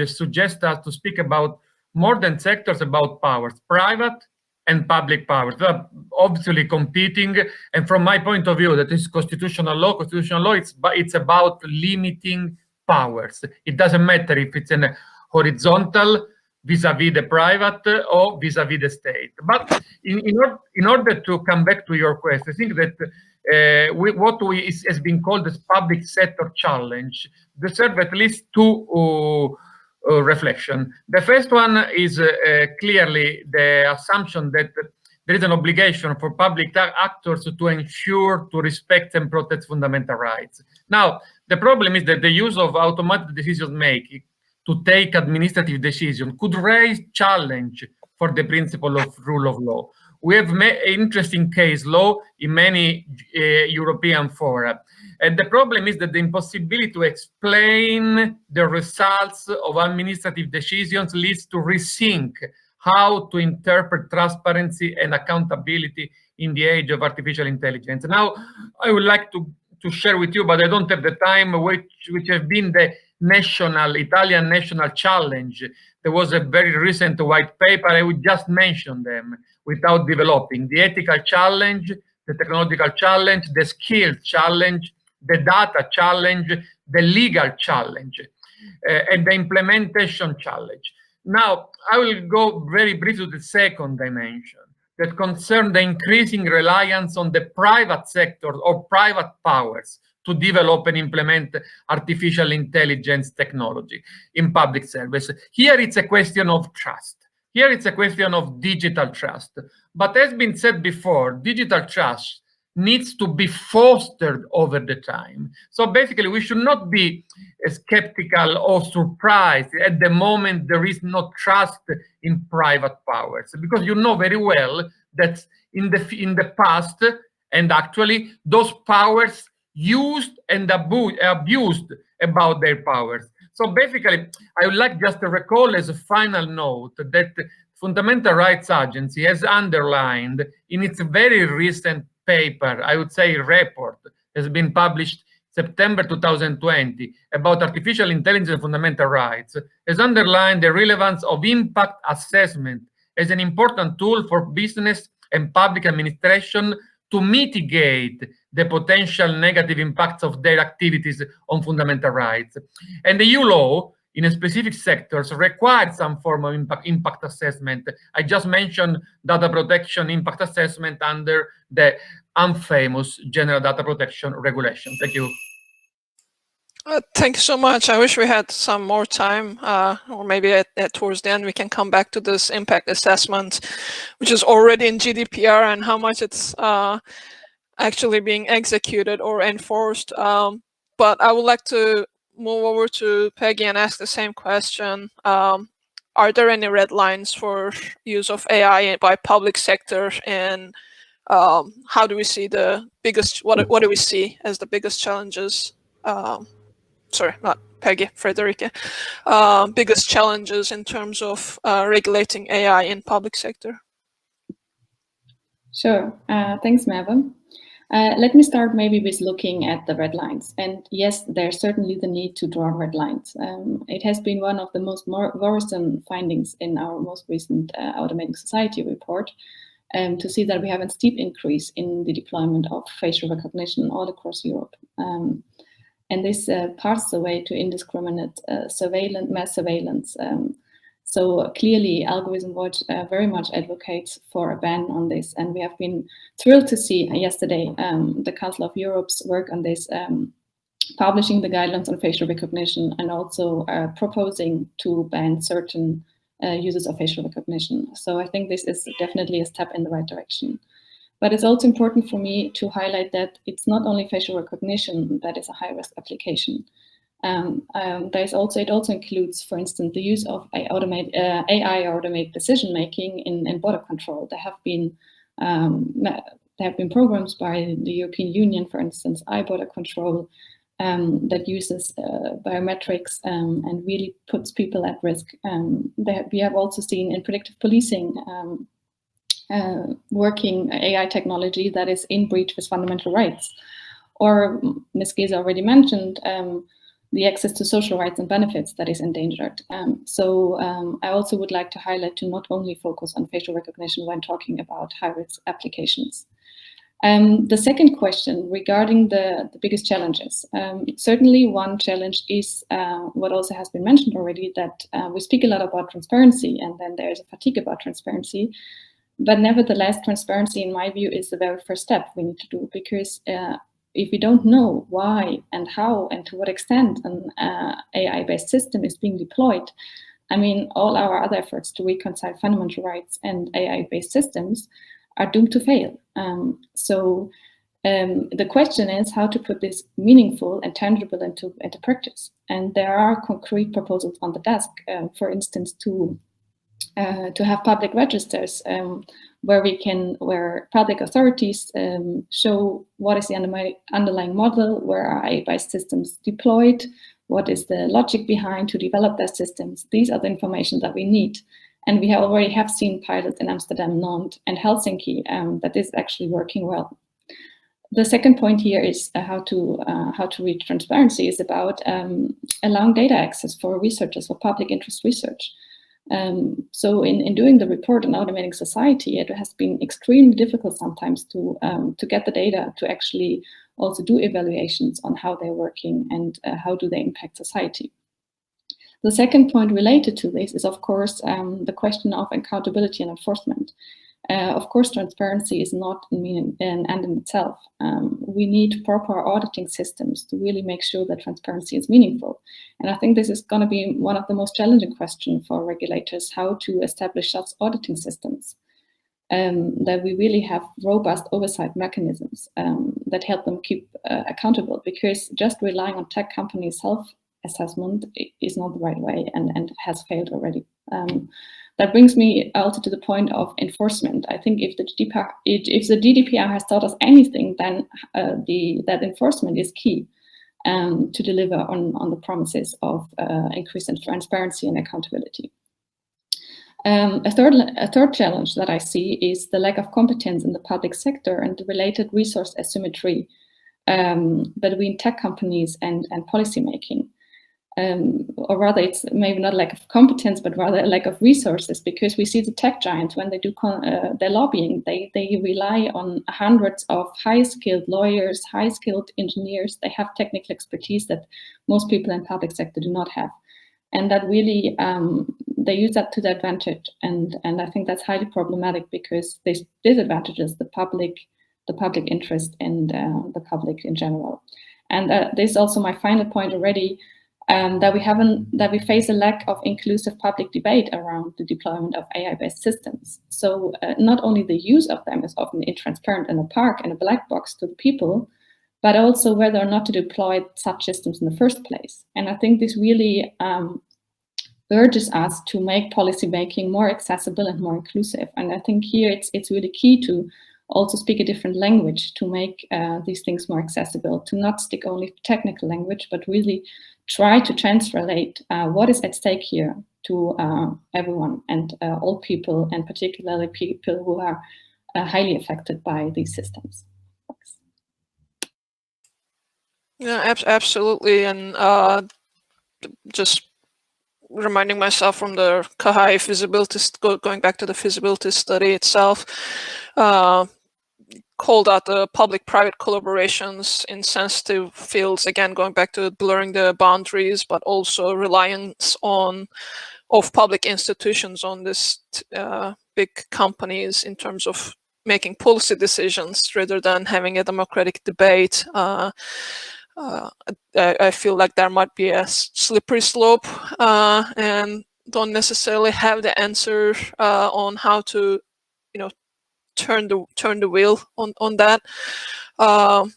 [SPEAKER 3] suggests us to speak about more than sectors, about powers, private and public powers. They are obviously competing, and from my point of view, that is constitutional law. Constitutional law, it's about limiting powers. It doesn't matter if it's an horizontal vis-a-vis the private or vis-a-vis the state. But in order to come back to your question, I think that what has been called the public sector challenge deserve at least two reflections. The first one is clearly the assumption that there is an obligation for public actors to ensure, to respect and protect fundamental rights. Now, the problem is that the use of automatic decision making to take administrative decisions could raise challenge for the principle of rule of law. We have interesting case law in many European fora. And the problem is that the impossibility to explain the results of administrative decisions leads to rethink how to interpret transparency and accountability in the age of artificial intelligence. Now, I would like to share with you, but I don't have the time, which have been the Italian national challenge. There was a very recent white paper. I would just mention them without developing. The ethical challenge, the technological challenge, the skills challenge, the data challenge, the legal challenge, and the implementation challenge. Now, I will go very briefly to the second dimension that concern the increasing reliance on the private sector or private powers to develop and implement artificial intelligence technology in public service. Here it's a question of trust. Here it's a question of digital trust. But as been said before, digital trust needs to be fostered over the time. So basically, we should not be skeptical or surprised at the moment there is no trust in private powers, because you know very well that in the past, and actually those powers used and abused about their powers. So basically, I would like just to recall as a final note that Fundamental Rights Agency has underlined in its very recent paper, I would say report, has been published September 2020 about artificial intelligence and fundamental rights, has underlined the relevance of impact assessment as an important tool for business and public administration to mitigate the potential negative impacts of their activities on fundamental rights. And the EU law in specific sectors required some form of impact assessment. I just mentioned data protection impact assessment under the infamous General Data Protection Regulation. Thank you.
[SPEAKER 1] Thank you so much. I wish we had some more time, or maybe towards the end we can come back to this impact assessment, which is already in GDPR, and how much it's actually being executed or enforced. But I would like to move over to Peggy and ask the same question. Are there any red lines for use of AI by public sector, and how do we see the biggest, what do we see as the biggest challenges? Sorry, not Peggy, Friederike. Biggest challenges in terms of regulating AI in public sector?
[SPEAKER 5] Sure, thanks, Merve. Let me start maybe with looking at the red lines. And yes, there's certainly the need to draw red lines. It has been one of the most worrisome findings in our most recent Automating Society report, to see that we have a steep increase in the deployment of facial recognition all across Europe. And this paves the way to indiscriminate mass surveillance. So clearly, Algorithm Watch very much advocates for a ban on this. And we have been thrilled to see yesterday the Council of Europe's work on this, publishing the guidelines on facial recognition, and also proposing to ban certain uses of facial recognition. So I think this is definitely a step in the right direction. But it's also important for me to highlight that it's not only facial recognition that is a high-risk application. It also includes, for instance, the use of AI automated decision-making in border control. There have been programs by the European Union, for instance, border control, that uses biometrics and really puts people at risk. We have also seen in predictive policing working AI technology that is in breach with fundamental rights. Or Ms. Geese already mentioned the access to social rights and benefits that is endangered. I also would like to highlight to not only focus on facial recognition when talking about high-risk applications. The second question regarding the biggest challenges. Certainly one challenge is what also has been mentioned already, that we speak a lot about transparency, and then there is a fatigue about transparency. But nevertheless, transparency, in my view, is the very first step we need to do, because if we don't know why and how and to what extent an AI-based system is being deployed, I mean, all our other efforts to reconcile fundamental rights and AI-based systems are doomed to fail. The question is how to put this meaningful and tangible into practice. And there are concrete proposals on the desk, for instance, to to have public registers where public authorities show what is the underlying model, where are AI-based systems deployed, what is the logic behind to develop their systems. These are the information that we need. And we already have seen pilots in Amsterdam, Nantes, and Helsinki that is actually working well. The second point here is how to reach transparency is about allowing data access for researchers, for public interest research. So in doing the report on automating society, it has been extremely difficult sometimes to get the data to actually also do evaluations on how they're working and how do they impact society. The second point related to this is, of course, the question of accountability and enforcement. Of course, transparency is not an end in itself. We need proper auditing systems to really make sure that transparency is meaningful. And I think this is going to be one of the most challenging questions for regulators, how to establish such auditing systems, that we really have robust oversight mechanisms that help them keep accountable, because just relying on tech companies' self-assessment is not the right way and has failed already. That brings me also to the point of enforcement. I think if the GDPR has taught us anything, then that enforcement is key to deliver on the promises of increased transparency and accountability. A third challenge that I see is the lack of competence in the public sector and the related resource asymmetry between tech companies and policymaking. Or rather, it's maybe not lack of competence, but rather a lack of resources, because we see the tech giants, when they do their lobbying, they rely on hundreds of high-skilled lawyers, high-skilled engineers. They have technical expertise that most people in public sector do not have. And that really, they use that to their advantage. And I think that's highly problematic, because this disadvantages the public interest and the public in general. And this is also my final point already, that we face a lack of inclusive public debate around the deployment of AI-based systems. So not only the use of them is often intransparent and opaque and a black box to the people, but also whether or not to deploy such systems in the first place. And I think this really urges us to make policy making more accessible and more inclusive. And I think here it's really key to also speak a different language to make these things more accessible, to not stick only to technical language, but really try to translate what is at stake here to everyone and all people, and particularly people who are highly affected by these systems. Thanks.
[SPEAKER 1] Yeah, absolutely. And just reminding myself from the KAHI feasibility, going back to the feasibility study itself, called out the public-private collaborations in sensitive fields, again, going back to blurring the boundaries, but also reliance of public institutions on this big companies in terms of making policy decisions rather than having a democratic debate. I feel like there might be a slippery slope and don't necessarily have the answer on how to, turn the wheel on that. But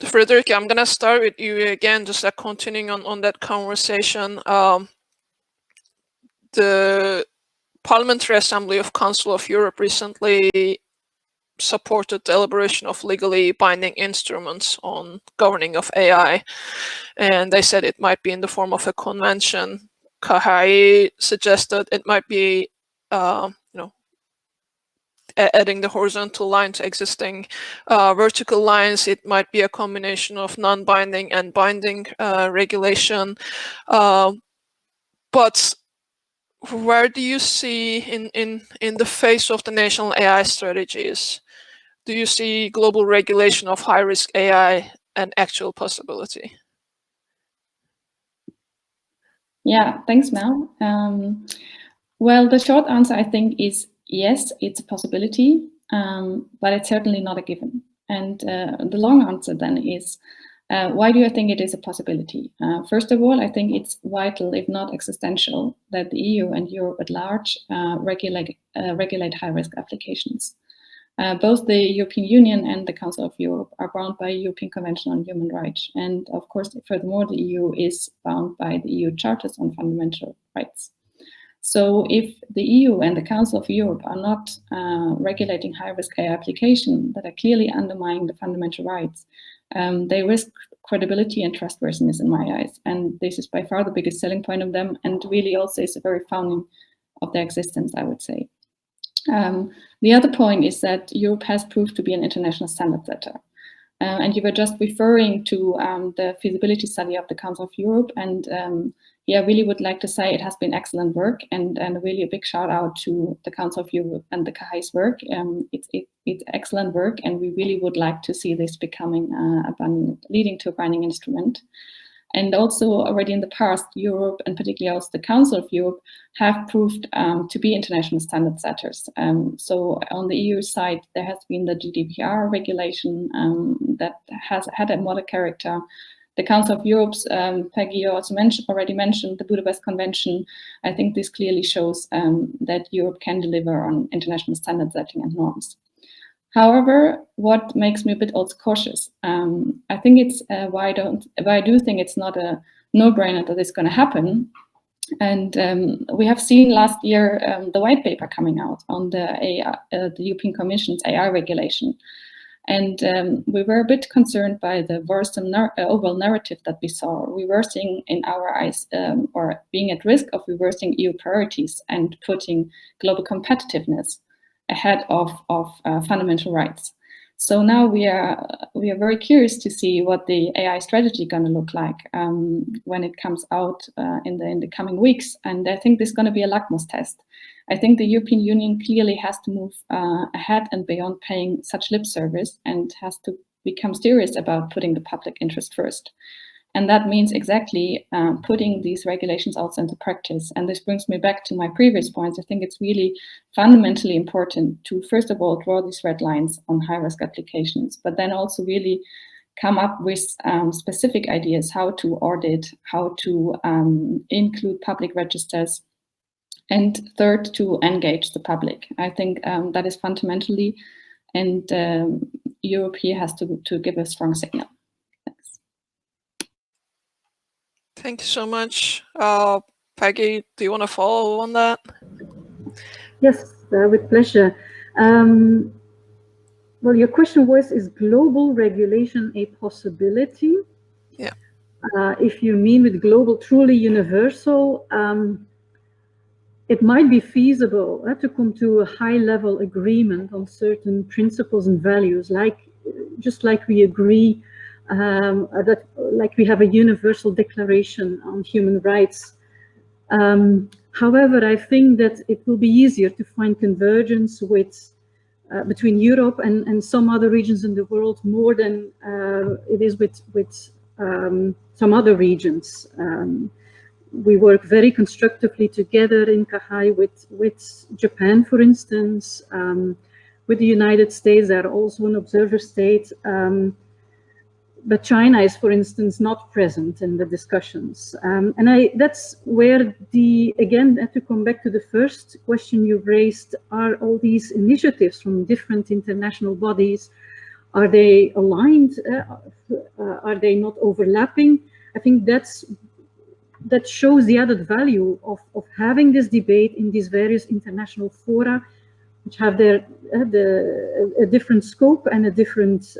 [SPEAKER 1] Friederike, I'm gonna start with you again, just continuing on that conversation. The Parliamentary Assembly of Council of Europe recently supported the elaboration of legally binding instruments on governing of AI, and they said it might be in the form of a convention. KAHI suggested it might be adding the horizontal line to existing vertical lines. It might be a combination of non-binding and binding regulation. But where do you see in the face of the national AI strategies, do you see global regulation of high-risk AI an actual possibility?
[SPEAKER 5] Yeah, thanks, Mel. Well, the short answer, I think, is yes, it's a possibility, but it's certainly not a given. And the long answer then is, why do I think it is a possibility? First of all, I think it's vital, if not existential, that the EU and Europe at large regulate high-risk applications. Both the European Union and the Council of Europe are bound by the European Convention on Human Rights. And of course, furthermore, the EU is bound by the EU Charters on Fundamental Rights. So if the EU and the Council of Europe are not regulating high-risk AI applications that are clearly undermining the fundamental rights, they risk credibility and trustworthiness in my eyes. And this is by far the biggest selling point of them, and really also is the very founding of their existence, I would say. The other point is that Europe has proved to be an international standard setter. And you were just referring to the feasibility study of the Council of Europe, and yeah, I really would like to say it has been excellent work, and really a big shout out to the Council of Europe and the KAI's work. It's excellent work, and we really would like to see this becoming leading to a binding instrument. And also already in the past, Europe, and particularly also the Council of Europe, have proved to be international standard setters. So on the EU side, there has been the GDPR regulation that has had a model character. The Council of Europe's, Peggy also already mentioned, the Budapest Convention. I think this clearly shows that Europe can deliver on international standard setting and norms. However, what makes me a bit also cautious, I think it's why I do think it's not a no-brainer that it's going to happen. And we have seen last year the white paper coming out on the European Commission's AI regulation. And we were a bit concerned by the worrisome overall narrative that we saw, reversing in our eyes, or being at risk of reversing EU priorities and putting global competitiveness ahead of fundamental rights. So now we are very curious to see what the AI strategy is going to look like when it comes out in the coming weeks. And I think this is going to be a litmus test. I think the European Union clearly has to move ahead and beyond paying such lip service, and has to become serious about putting the public interest first. And that means exactly putting these regulations also into practice. And this brings me back to my previous points. I think it's really fundamentally important to, first of all, draw these red lines on high-risk applications, but then also really come up with specific ideas how to audit, how to include public registers, and third, to engage the public. I think that is fundamentally, and Europe here has to give a strong signal.
[SPEAKER 1] Thank you so much. Peggy, do you want to follow on that?
[SPEAKER 2] Yes, with pleasure. Well, your question was, is global regulation a possibility?
[SPEAKER 1] Yeah.
[SPEAKER 2] If you mean with global, truly universal, it might be feasible to come to a high-level agreement on certain principles and values, just like we agree like we have a universal declaration on human rights. However, I think that it will be easier to find convergence between Europe and some other regions in the world more than it is with some other regions. We work very constructively together in KAI with Japan, for instance, with the United States. They are also an observer state. But China is, for instance, not present in the discussions. And that's where again, to come back to the first question you raised, are all these initiatives from different international bodies, are they aligned? Are they not overlapping? I think that shows the added value of having this debate in these various international fora, which have a different scope and a different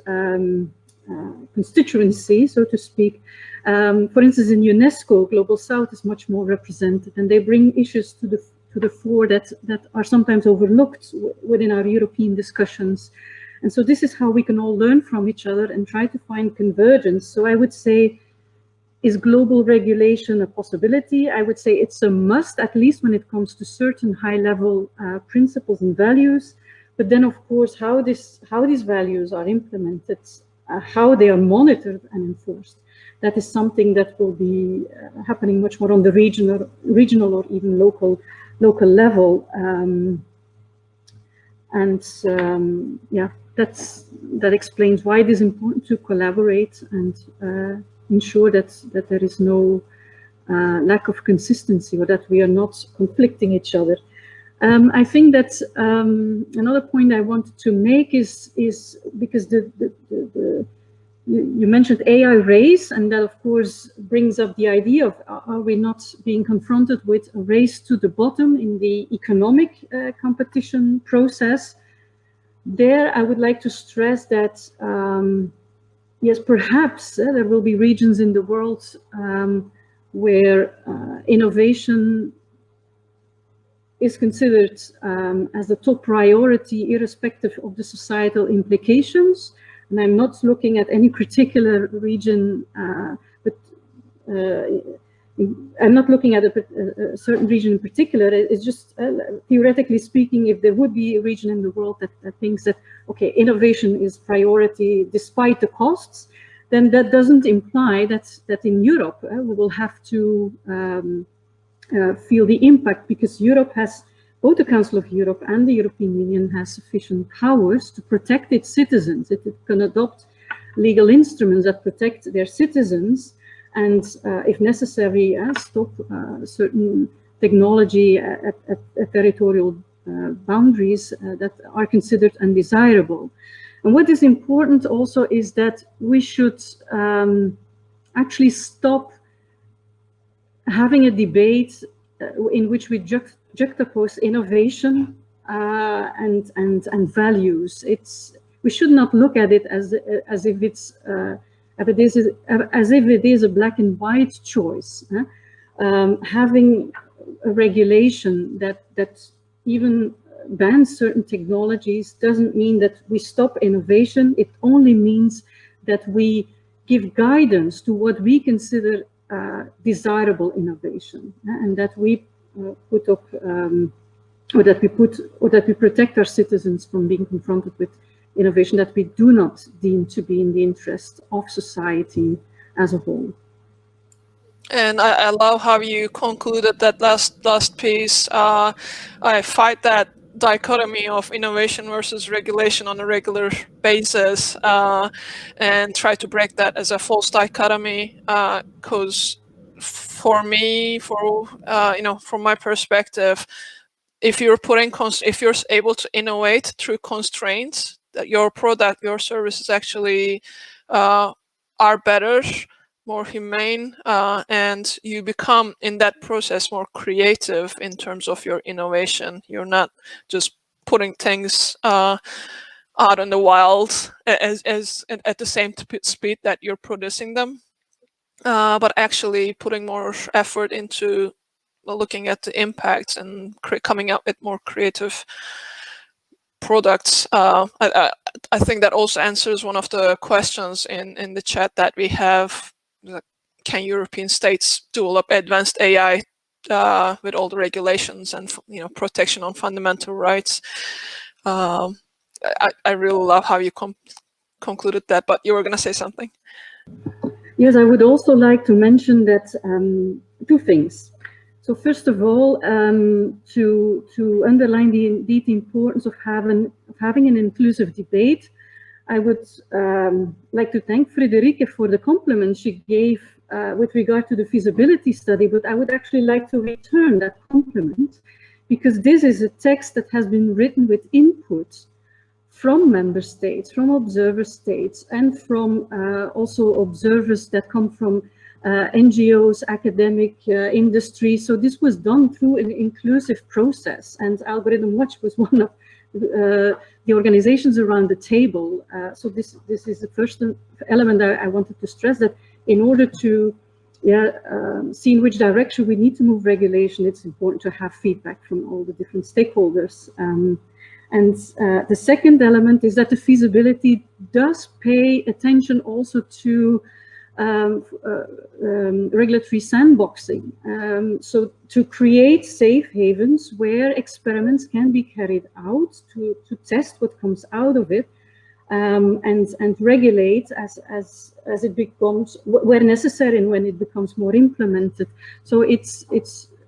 [SPEAKER 2] constituency, so to speak. For instance, in UNESCO, Global South is much more represented, and they bring issues to the fore that are sometimes overlooked within our European discussions. And so this is how we can all learn from each other and try to find convergence. So I would say, is global regulation a possibility? I would say it's a must, at least when it comes to certain high-level principles and values. But then, of course, how these values are implemented, how they are monitored and enforced, that is something that will be happening much more on the regional or even local level. Yeah, that explains why it is important to collaborate and ensure that there is no lack of consistency, or that we are not conflicting each other. I think that another point I wanted to make is because you mentioned AI race, and that of course brings up the idea of are we not being confronted with a race to the bottom in the economic competition process? There, I would like to stress that yes, perhaps there will be regions in the world where innovation is considered as the top priority, irrespective of the societal implications. And I'm not looking at any particular region, but I'm not looking at a certain region in particular. It's just theoretically speaking, if there would be a region in the world that thinks that, okay, innovation is priority despite the costs, then that doesn't imply that in Europe we will have to feel the impact, because Europe has, both the Council of Europe and the European Union has sufficient powers to protect its citizens. It can adopt legal instruments that protect their citizens and, if necessary, stop certain technology at territorial boundaries that are considered undesirable. And what is important also is that we should actually stop having a debate in which we juxtapose innovation and values. We should not look at it as if it is a black and white choice. Having a regulation that even bans certain technologies doesn't mean that we stop innovation. It only means that we give guidance to what we consider desirable innovation, and that we put up or that we protect our citizens from being confronted with innovation that we do not deem to be in the interest of society as a whole.
[SPEAKER 1] And I love how you concluded that last piece. I fight that dichotomy of innovation versus regulation on a regular basis, and try to break that as a false dichotomy. Because for me, from my perspective, if you're able to innovate through constraints, that your product, your services actually are better, more humane, and you become in that process more creative in terms of your innovation. You're not just putting things out in the wild as at the same speed that you're producing them, but actually putting more effort into looking at the impacts and coming up with more creative products. I think that also answers one of the questions in the chat that we have. Can European states develop advanced AI with all the regulations and protection on fundamental rights? I really love how you concluded that, but you were going to say something.
[SPEAKER 2] Yes, I would also like to mention that two things. So first of all, to underline the importance of having an inclusive debate, I would like to thank Friederike for the compliment she gave with regard to the feasibility study, but I would actually like to return that compliment, because this is a text that has been written with input from member states, from observer states, and from also observers that come from NGOs, academic industry. So this was done through an inclusive process, and Algorithm Watch was one of the organizations around the table. So this is the first element that I wanted to stress, that in order to see in which direction we need to move regulation, it's important to have feedback from all the different stakeholders. And the second element is that the feasibility does pay attention also to regulatory sandboxing. So to create safe havens where experiments can be carried out to test what comes out of it, and regulate as it becomes, where necessary and when it becomes more implemented. So it's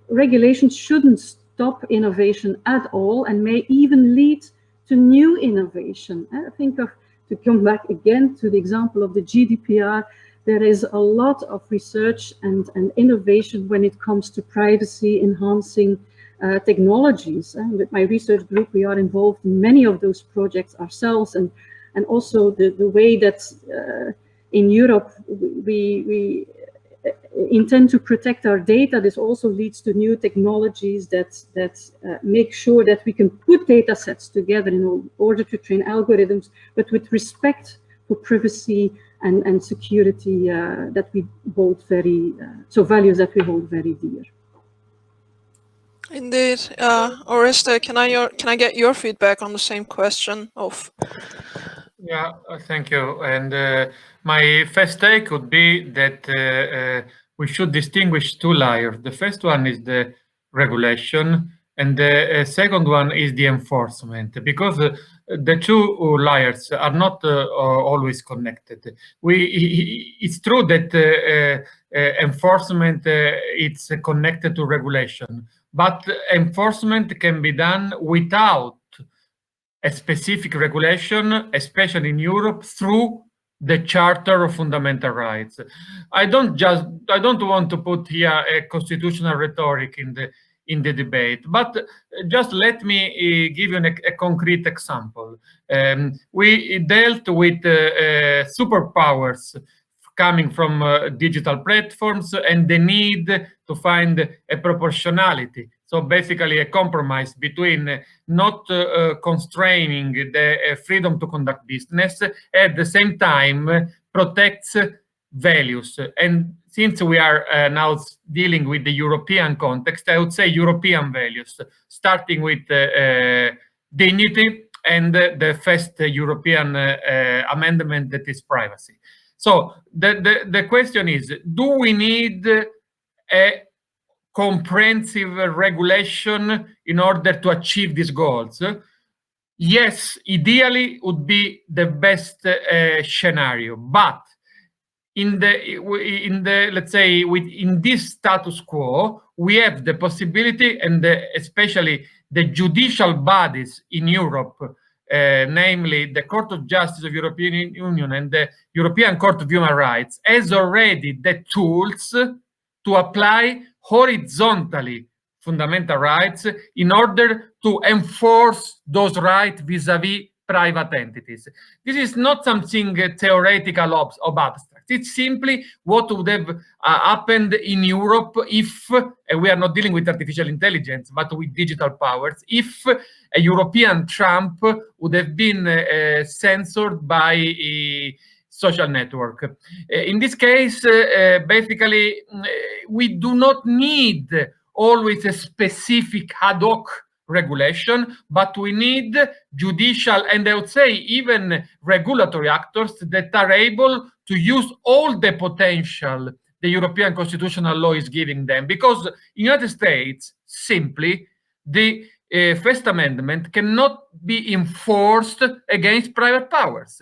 [SPEAKER 2] regulation shouldn't stop innovation at all, and may even lead to new innovation. I think to come back again to the example of the GDPR, there is a lot of research and innovation when it comes to privacy enhancing technologies. With my research group, we are involved in many of those projects ourselves, and also the way that in Europe, we intend to protect our data. This also leads to new technologies that make sure that we can put data sets together in order to train algorithms, but with respect for privacy and security that we hold very, so values that we hold very dear.
[SPEAKER 1] Indeed. Oreste, can I get your feedback on the same question of?
[SPEAKER 3] Yeah, thank you. And my first take would be that we should distinguish two layers. The first one is the regulation, and the second one is the enforcement, because the two layers are not always connected. It's true that enforcement it's connected to regulation, but enforcement can be done without a specific regulation, especially in Europe, through the Charter of Fundamental Rights. I don't want to put here a constitutional rhetoric in the debate, but just let me give you a concrete example. We dealt with superpowers coming from digital platforms and the need to find a proportionality. So basically a compromise between not constraining the freedom to conduct business, at the same time protects values. And since we are now dealing with the European context, I would say European values, starting with dignity and the first European amendment, that is privacy. So the question is, do we need a comprehensive regulation in order to achieve these goals? Yes, ideally would be the best scenario, but in the let's say in this status quo, we have the possibility, and especially the judicial bodies in Europe, namely the Court of Justice of European Union and the European Court of Human Rights, has already the tools to apply horizontally fundamental rights in order to enforce those rights vis-à-vis private entities. This is not something theoretical or abstract. It's simply what would have happened in Europe if, and we are not dealing with artificial intelligence, but with digital powers, if a European Trump would have been censored by a social network. In this case, basically, we do not need always a specific ad hoc regulation, but we need judicial and I would say even regulatory actors that are able to use all the potential the European constitutional law is giving them. Because in the United States, simply, the First Amendment cannot be enforced against private powers.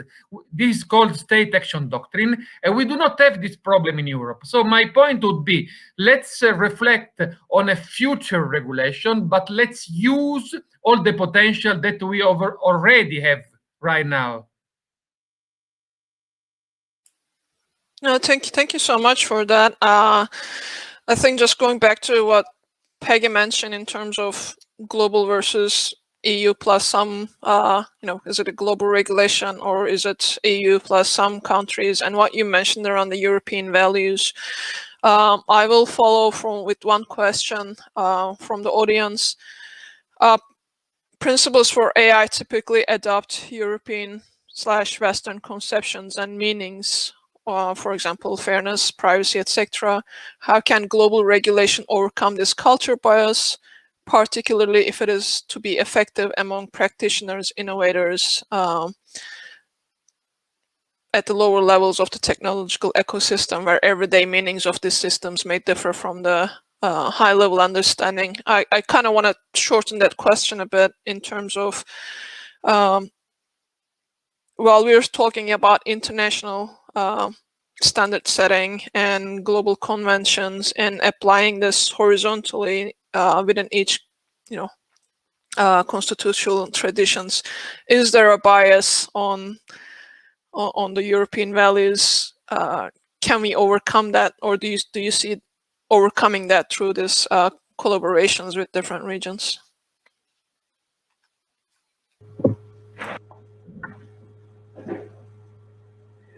[SPEAKER 3] This is called state action doctrine, and we do not have this problem in Europe. So my point would be, let's reflect on a future regulation, but let's use all the potential that we already have right now.
[SPEAKER 1] No, thank you so much for that. I think just going back to what Peggy mentioned in terms of global versus EU plus some, is it a global regulation or is it EU plus some countries? And what you mentioned around the European values, I will follow with one question from the audience. Principles for AI typically adopt European/Western conceptions and meanings. For example, fairness, privacy, etc. How can global regulation overcome this culture bias, particularly if it is to be effective among practitioners, innovators, at the lower levels of the technological ecosystem, where everyday meanings of these systems may differ from the high-level understanding? I kind of want to shorten that question a bit in terms of, while we're talking about international standard setting and global conventions and applying this horizontally within each, constitutional traditions, is there a bias on the European values? Can we overcome that, or do you see overcoming that through this collaborations with different regions?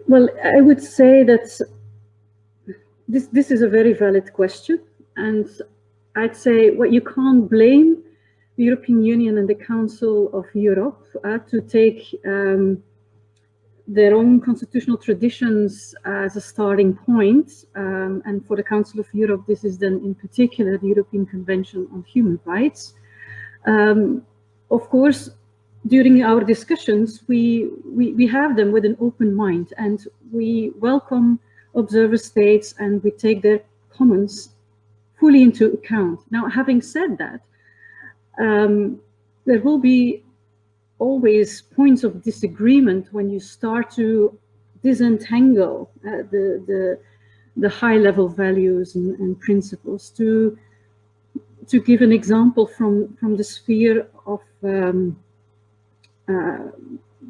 [SPEAKER 2] Well, I would say that this is a very valid question, and I'd say you can't blame the European Union and the Council of Europe to take their own constitutional traditions as a starting point. And for the Council of Europe, this is then in particular the European Convention on Human Rights. Of course, during our discussions, we have them with an open mind, and we welcome observer states and we take their comments fully into account. Now, having said that, there will be always points of disagreement when you start to disentangle the high-level values and principles. To give an example from the sphere of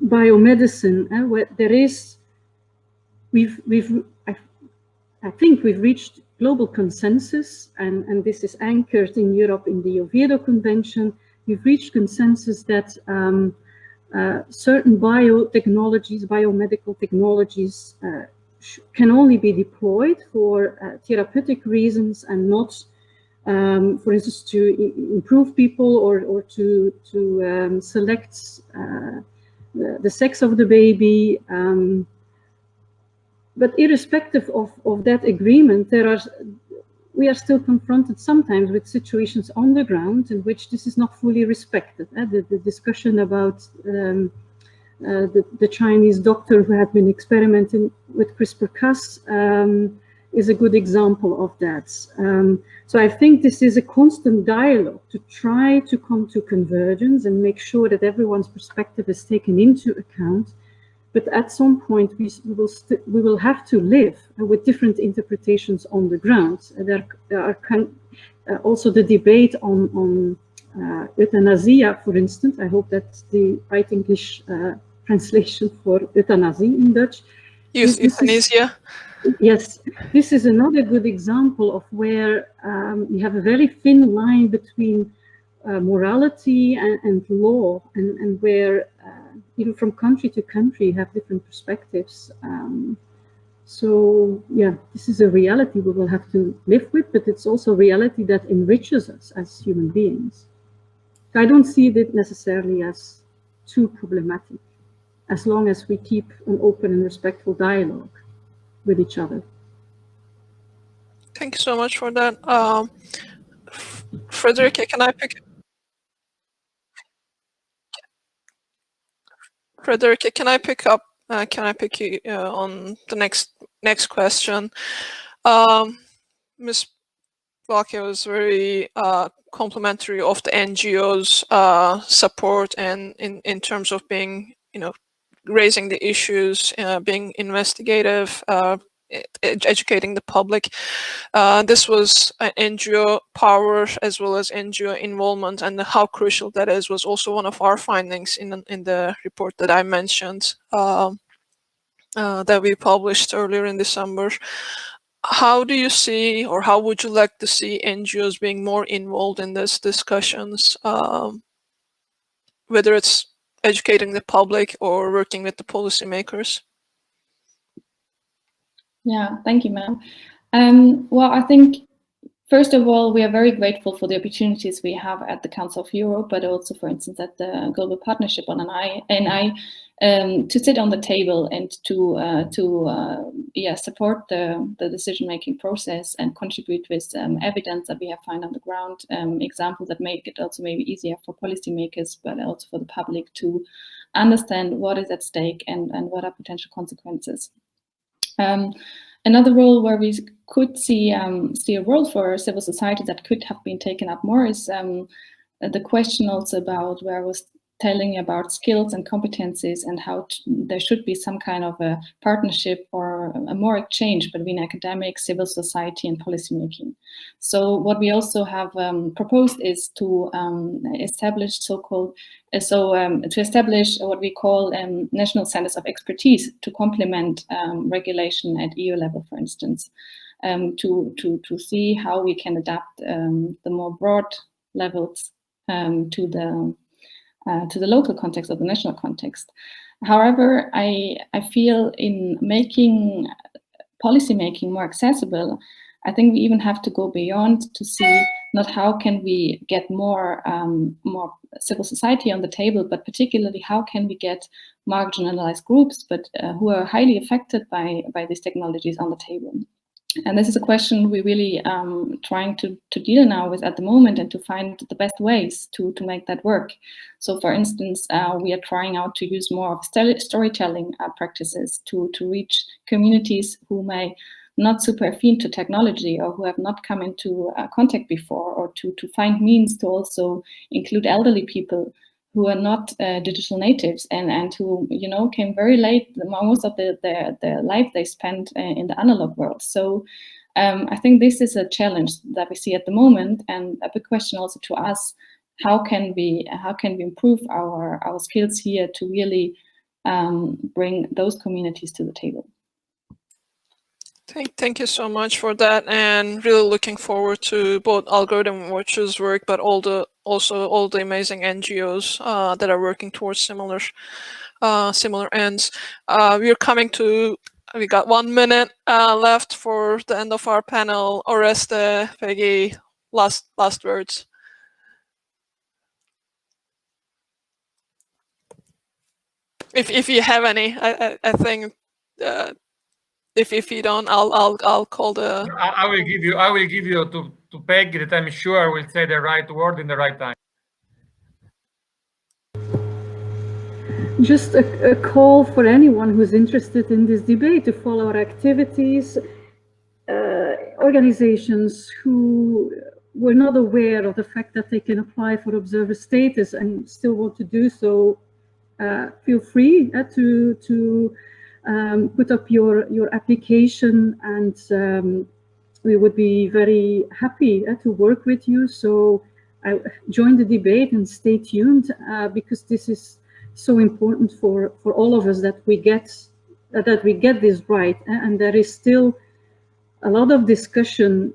[SPEAKER 2] biomedicine, where there is, I think we've reached global consensus, and this is anchored in Europe in the Oviedo Convention. We've reached consensus that certain biotechnologies, biomedical technologies, can only be deployed for therapeutic reasons and not, for instance, to improve people or to select the sex of the baby. But irrespective of that agreement, we are still confronted sometimes with situations on the ground in which this is not fully respected. The discussion about the Chinese doctor who had been experimenting with CRISPR-Cas is a good example of that. So I think this is a constant dialogue to try to come to convergence and make sure that everyone's perspective is taken into account. But at some point, we will have to live with different interpretations on the ground. There are also the debate on euthanasia, for instance. I hope that's the right English translation for euthanasie in Dutch.
[SPEAKER 1] Euthanasia.
[SPEAKER 2] Yes, this is another good example of where you have a very thin line between morality and law, and where even from country to country you have different perspectives. So yeah, this is a reality we will have to live with, but it's also a reality that enriches us as human beings. I don't see it necessarily as too problematic, as long as we keep an open and respectful dialogue with each other.
[SPEAKER 1] Thank you so much for that. Friederike, can I pick up? Can I pick you on the next question? Ms. Valcke was very complimentary of the NGOs' support and in terms of being, raising the issues, being investigative, educating the public. This was NGO power as well as NGO involvement, and how crucial that is was also one of our findings in the report that I mentioned that we published earlier in December. How do you see, or how would you like to see NGOs being more involved in these discussions, whether it's educating the public or working with the policymakers?
[SPEAKER 5] Yeah, thank you, ma'am. Well, I think, first of all, we are very grateful for the opportunities we have at the Council of Europe, but also, for instance, at the Global Partnership on NI, to sit on the table and to support the decision-making process and contribute with evidence that we have found on the ground, examples that make it also maybe easier for policymakers, but also for the public to understand what is at stake and what are potential consequences. Another role where we could see a role for civil society that could have been taken up more is the question also about where I was telling about skills and competencies and how there should be some kind of a partnership or a more exchange between academics, civil society, and policymaking. So what we also have proposed is to establish to establish what we call national centers of expertise to complement regulation at EU level, for instance, to see how we can adapt the more broad levels to the local context or the national context. However, I feel in making policy making more accessible, I think we even have to go beyond to see not how can we get more civil society on the table, but particularly how can we get marginalized groups, but who are highly affected by these technologies on the table. And this is a question we really trying to deal now with at the moment, and to find the best ways to make that work. So, for instance, we are trying out to use more of storytelling practices to reach communities who may not super affine to technology, or who have not come into contact before, or to find means to also include elderly people who are not digital natives, and who, you know, came very late. Most of their life they spent in the analog world. So I think this is a challenge that we see at the moment, and a big question also to us: how can we improve our skills here to really bring those communities to the table?
[SPEAKER 1] Thank you so much for that, and really looking forward to both Algorithm Watch's work, but also all the amazing NGOs that are working towards similar ends. We got 1 minute left for the end of our panel. Oreste, Peggy, last words. If you have any, I think. If you don't, I'll call the.
[SPEAKER 3] I will give you to Peggy that I'm sure will say the right word in the right time.
[SPEAKER 2] Just a call for anyone who's interested in this debate to follow our activities. Organizations who were not aware of the fact that they can apply for observer status and still want to do so, feel free to put up your application, and we would be very happy to work with you. So join the debate and stay tuned, because this is so important for all of us that we get this right. And there is still a lot of discussion.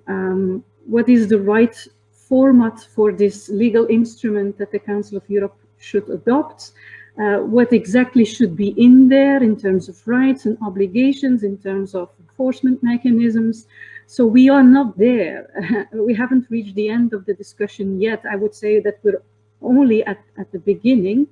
[SPEAKER 2] What is the right format for this legal instrument that the Council of Europe should adopt? What exactly should be in there in terms of rights and obligations, in terms of enforcement mechanisms? So we are not there. We haven't reached the end of the discussion yet. I would say that we're only at the beginning.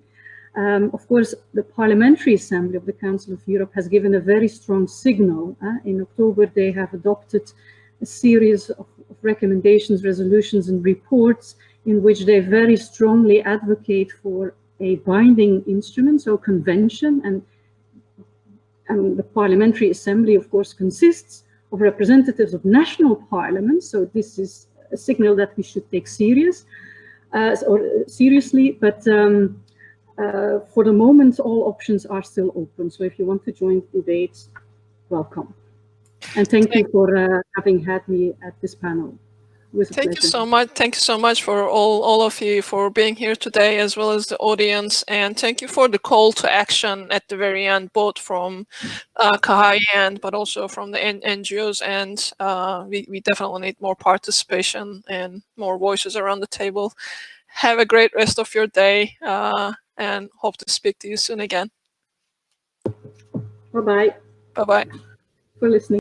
[SPEAKER 2] Of course, the Parliamentary Assembly of the Council of Europe has given a very strong signal. In October, they have adopted a series of recommendations, resolutions, and reports in which they very strongly advocate for a binding instrument, so convention. And the Parliamentary Assembly, of course, consists of representatives of national parliaments. So this is a signal that we should take seriously. But for the moment, all options are still open. So if you want to join the debate, welcome. And thank you for having had me at this panel.
[SPEAKER 1] Thank you so much. Thank you so much for all of you for being here today, as well as the audience. And thank you for the call to action at the very end, both from CAHI end, but also from the NGOs. And we definitely need more participation and more voices around the table. Have a great rest of your day, and hope to speak to you soon again.
[SPEAKER 2] Bye-bye.
[SPEAKER 1] Bye-bye.
[SPEAKER 2] For listening.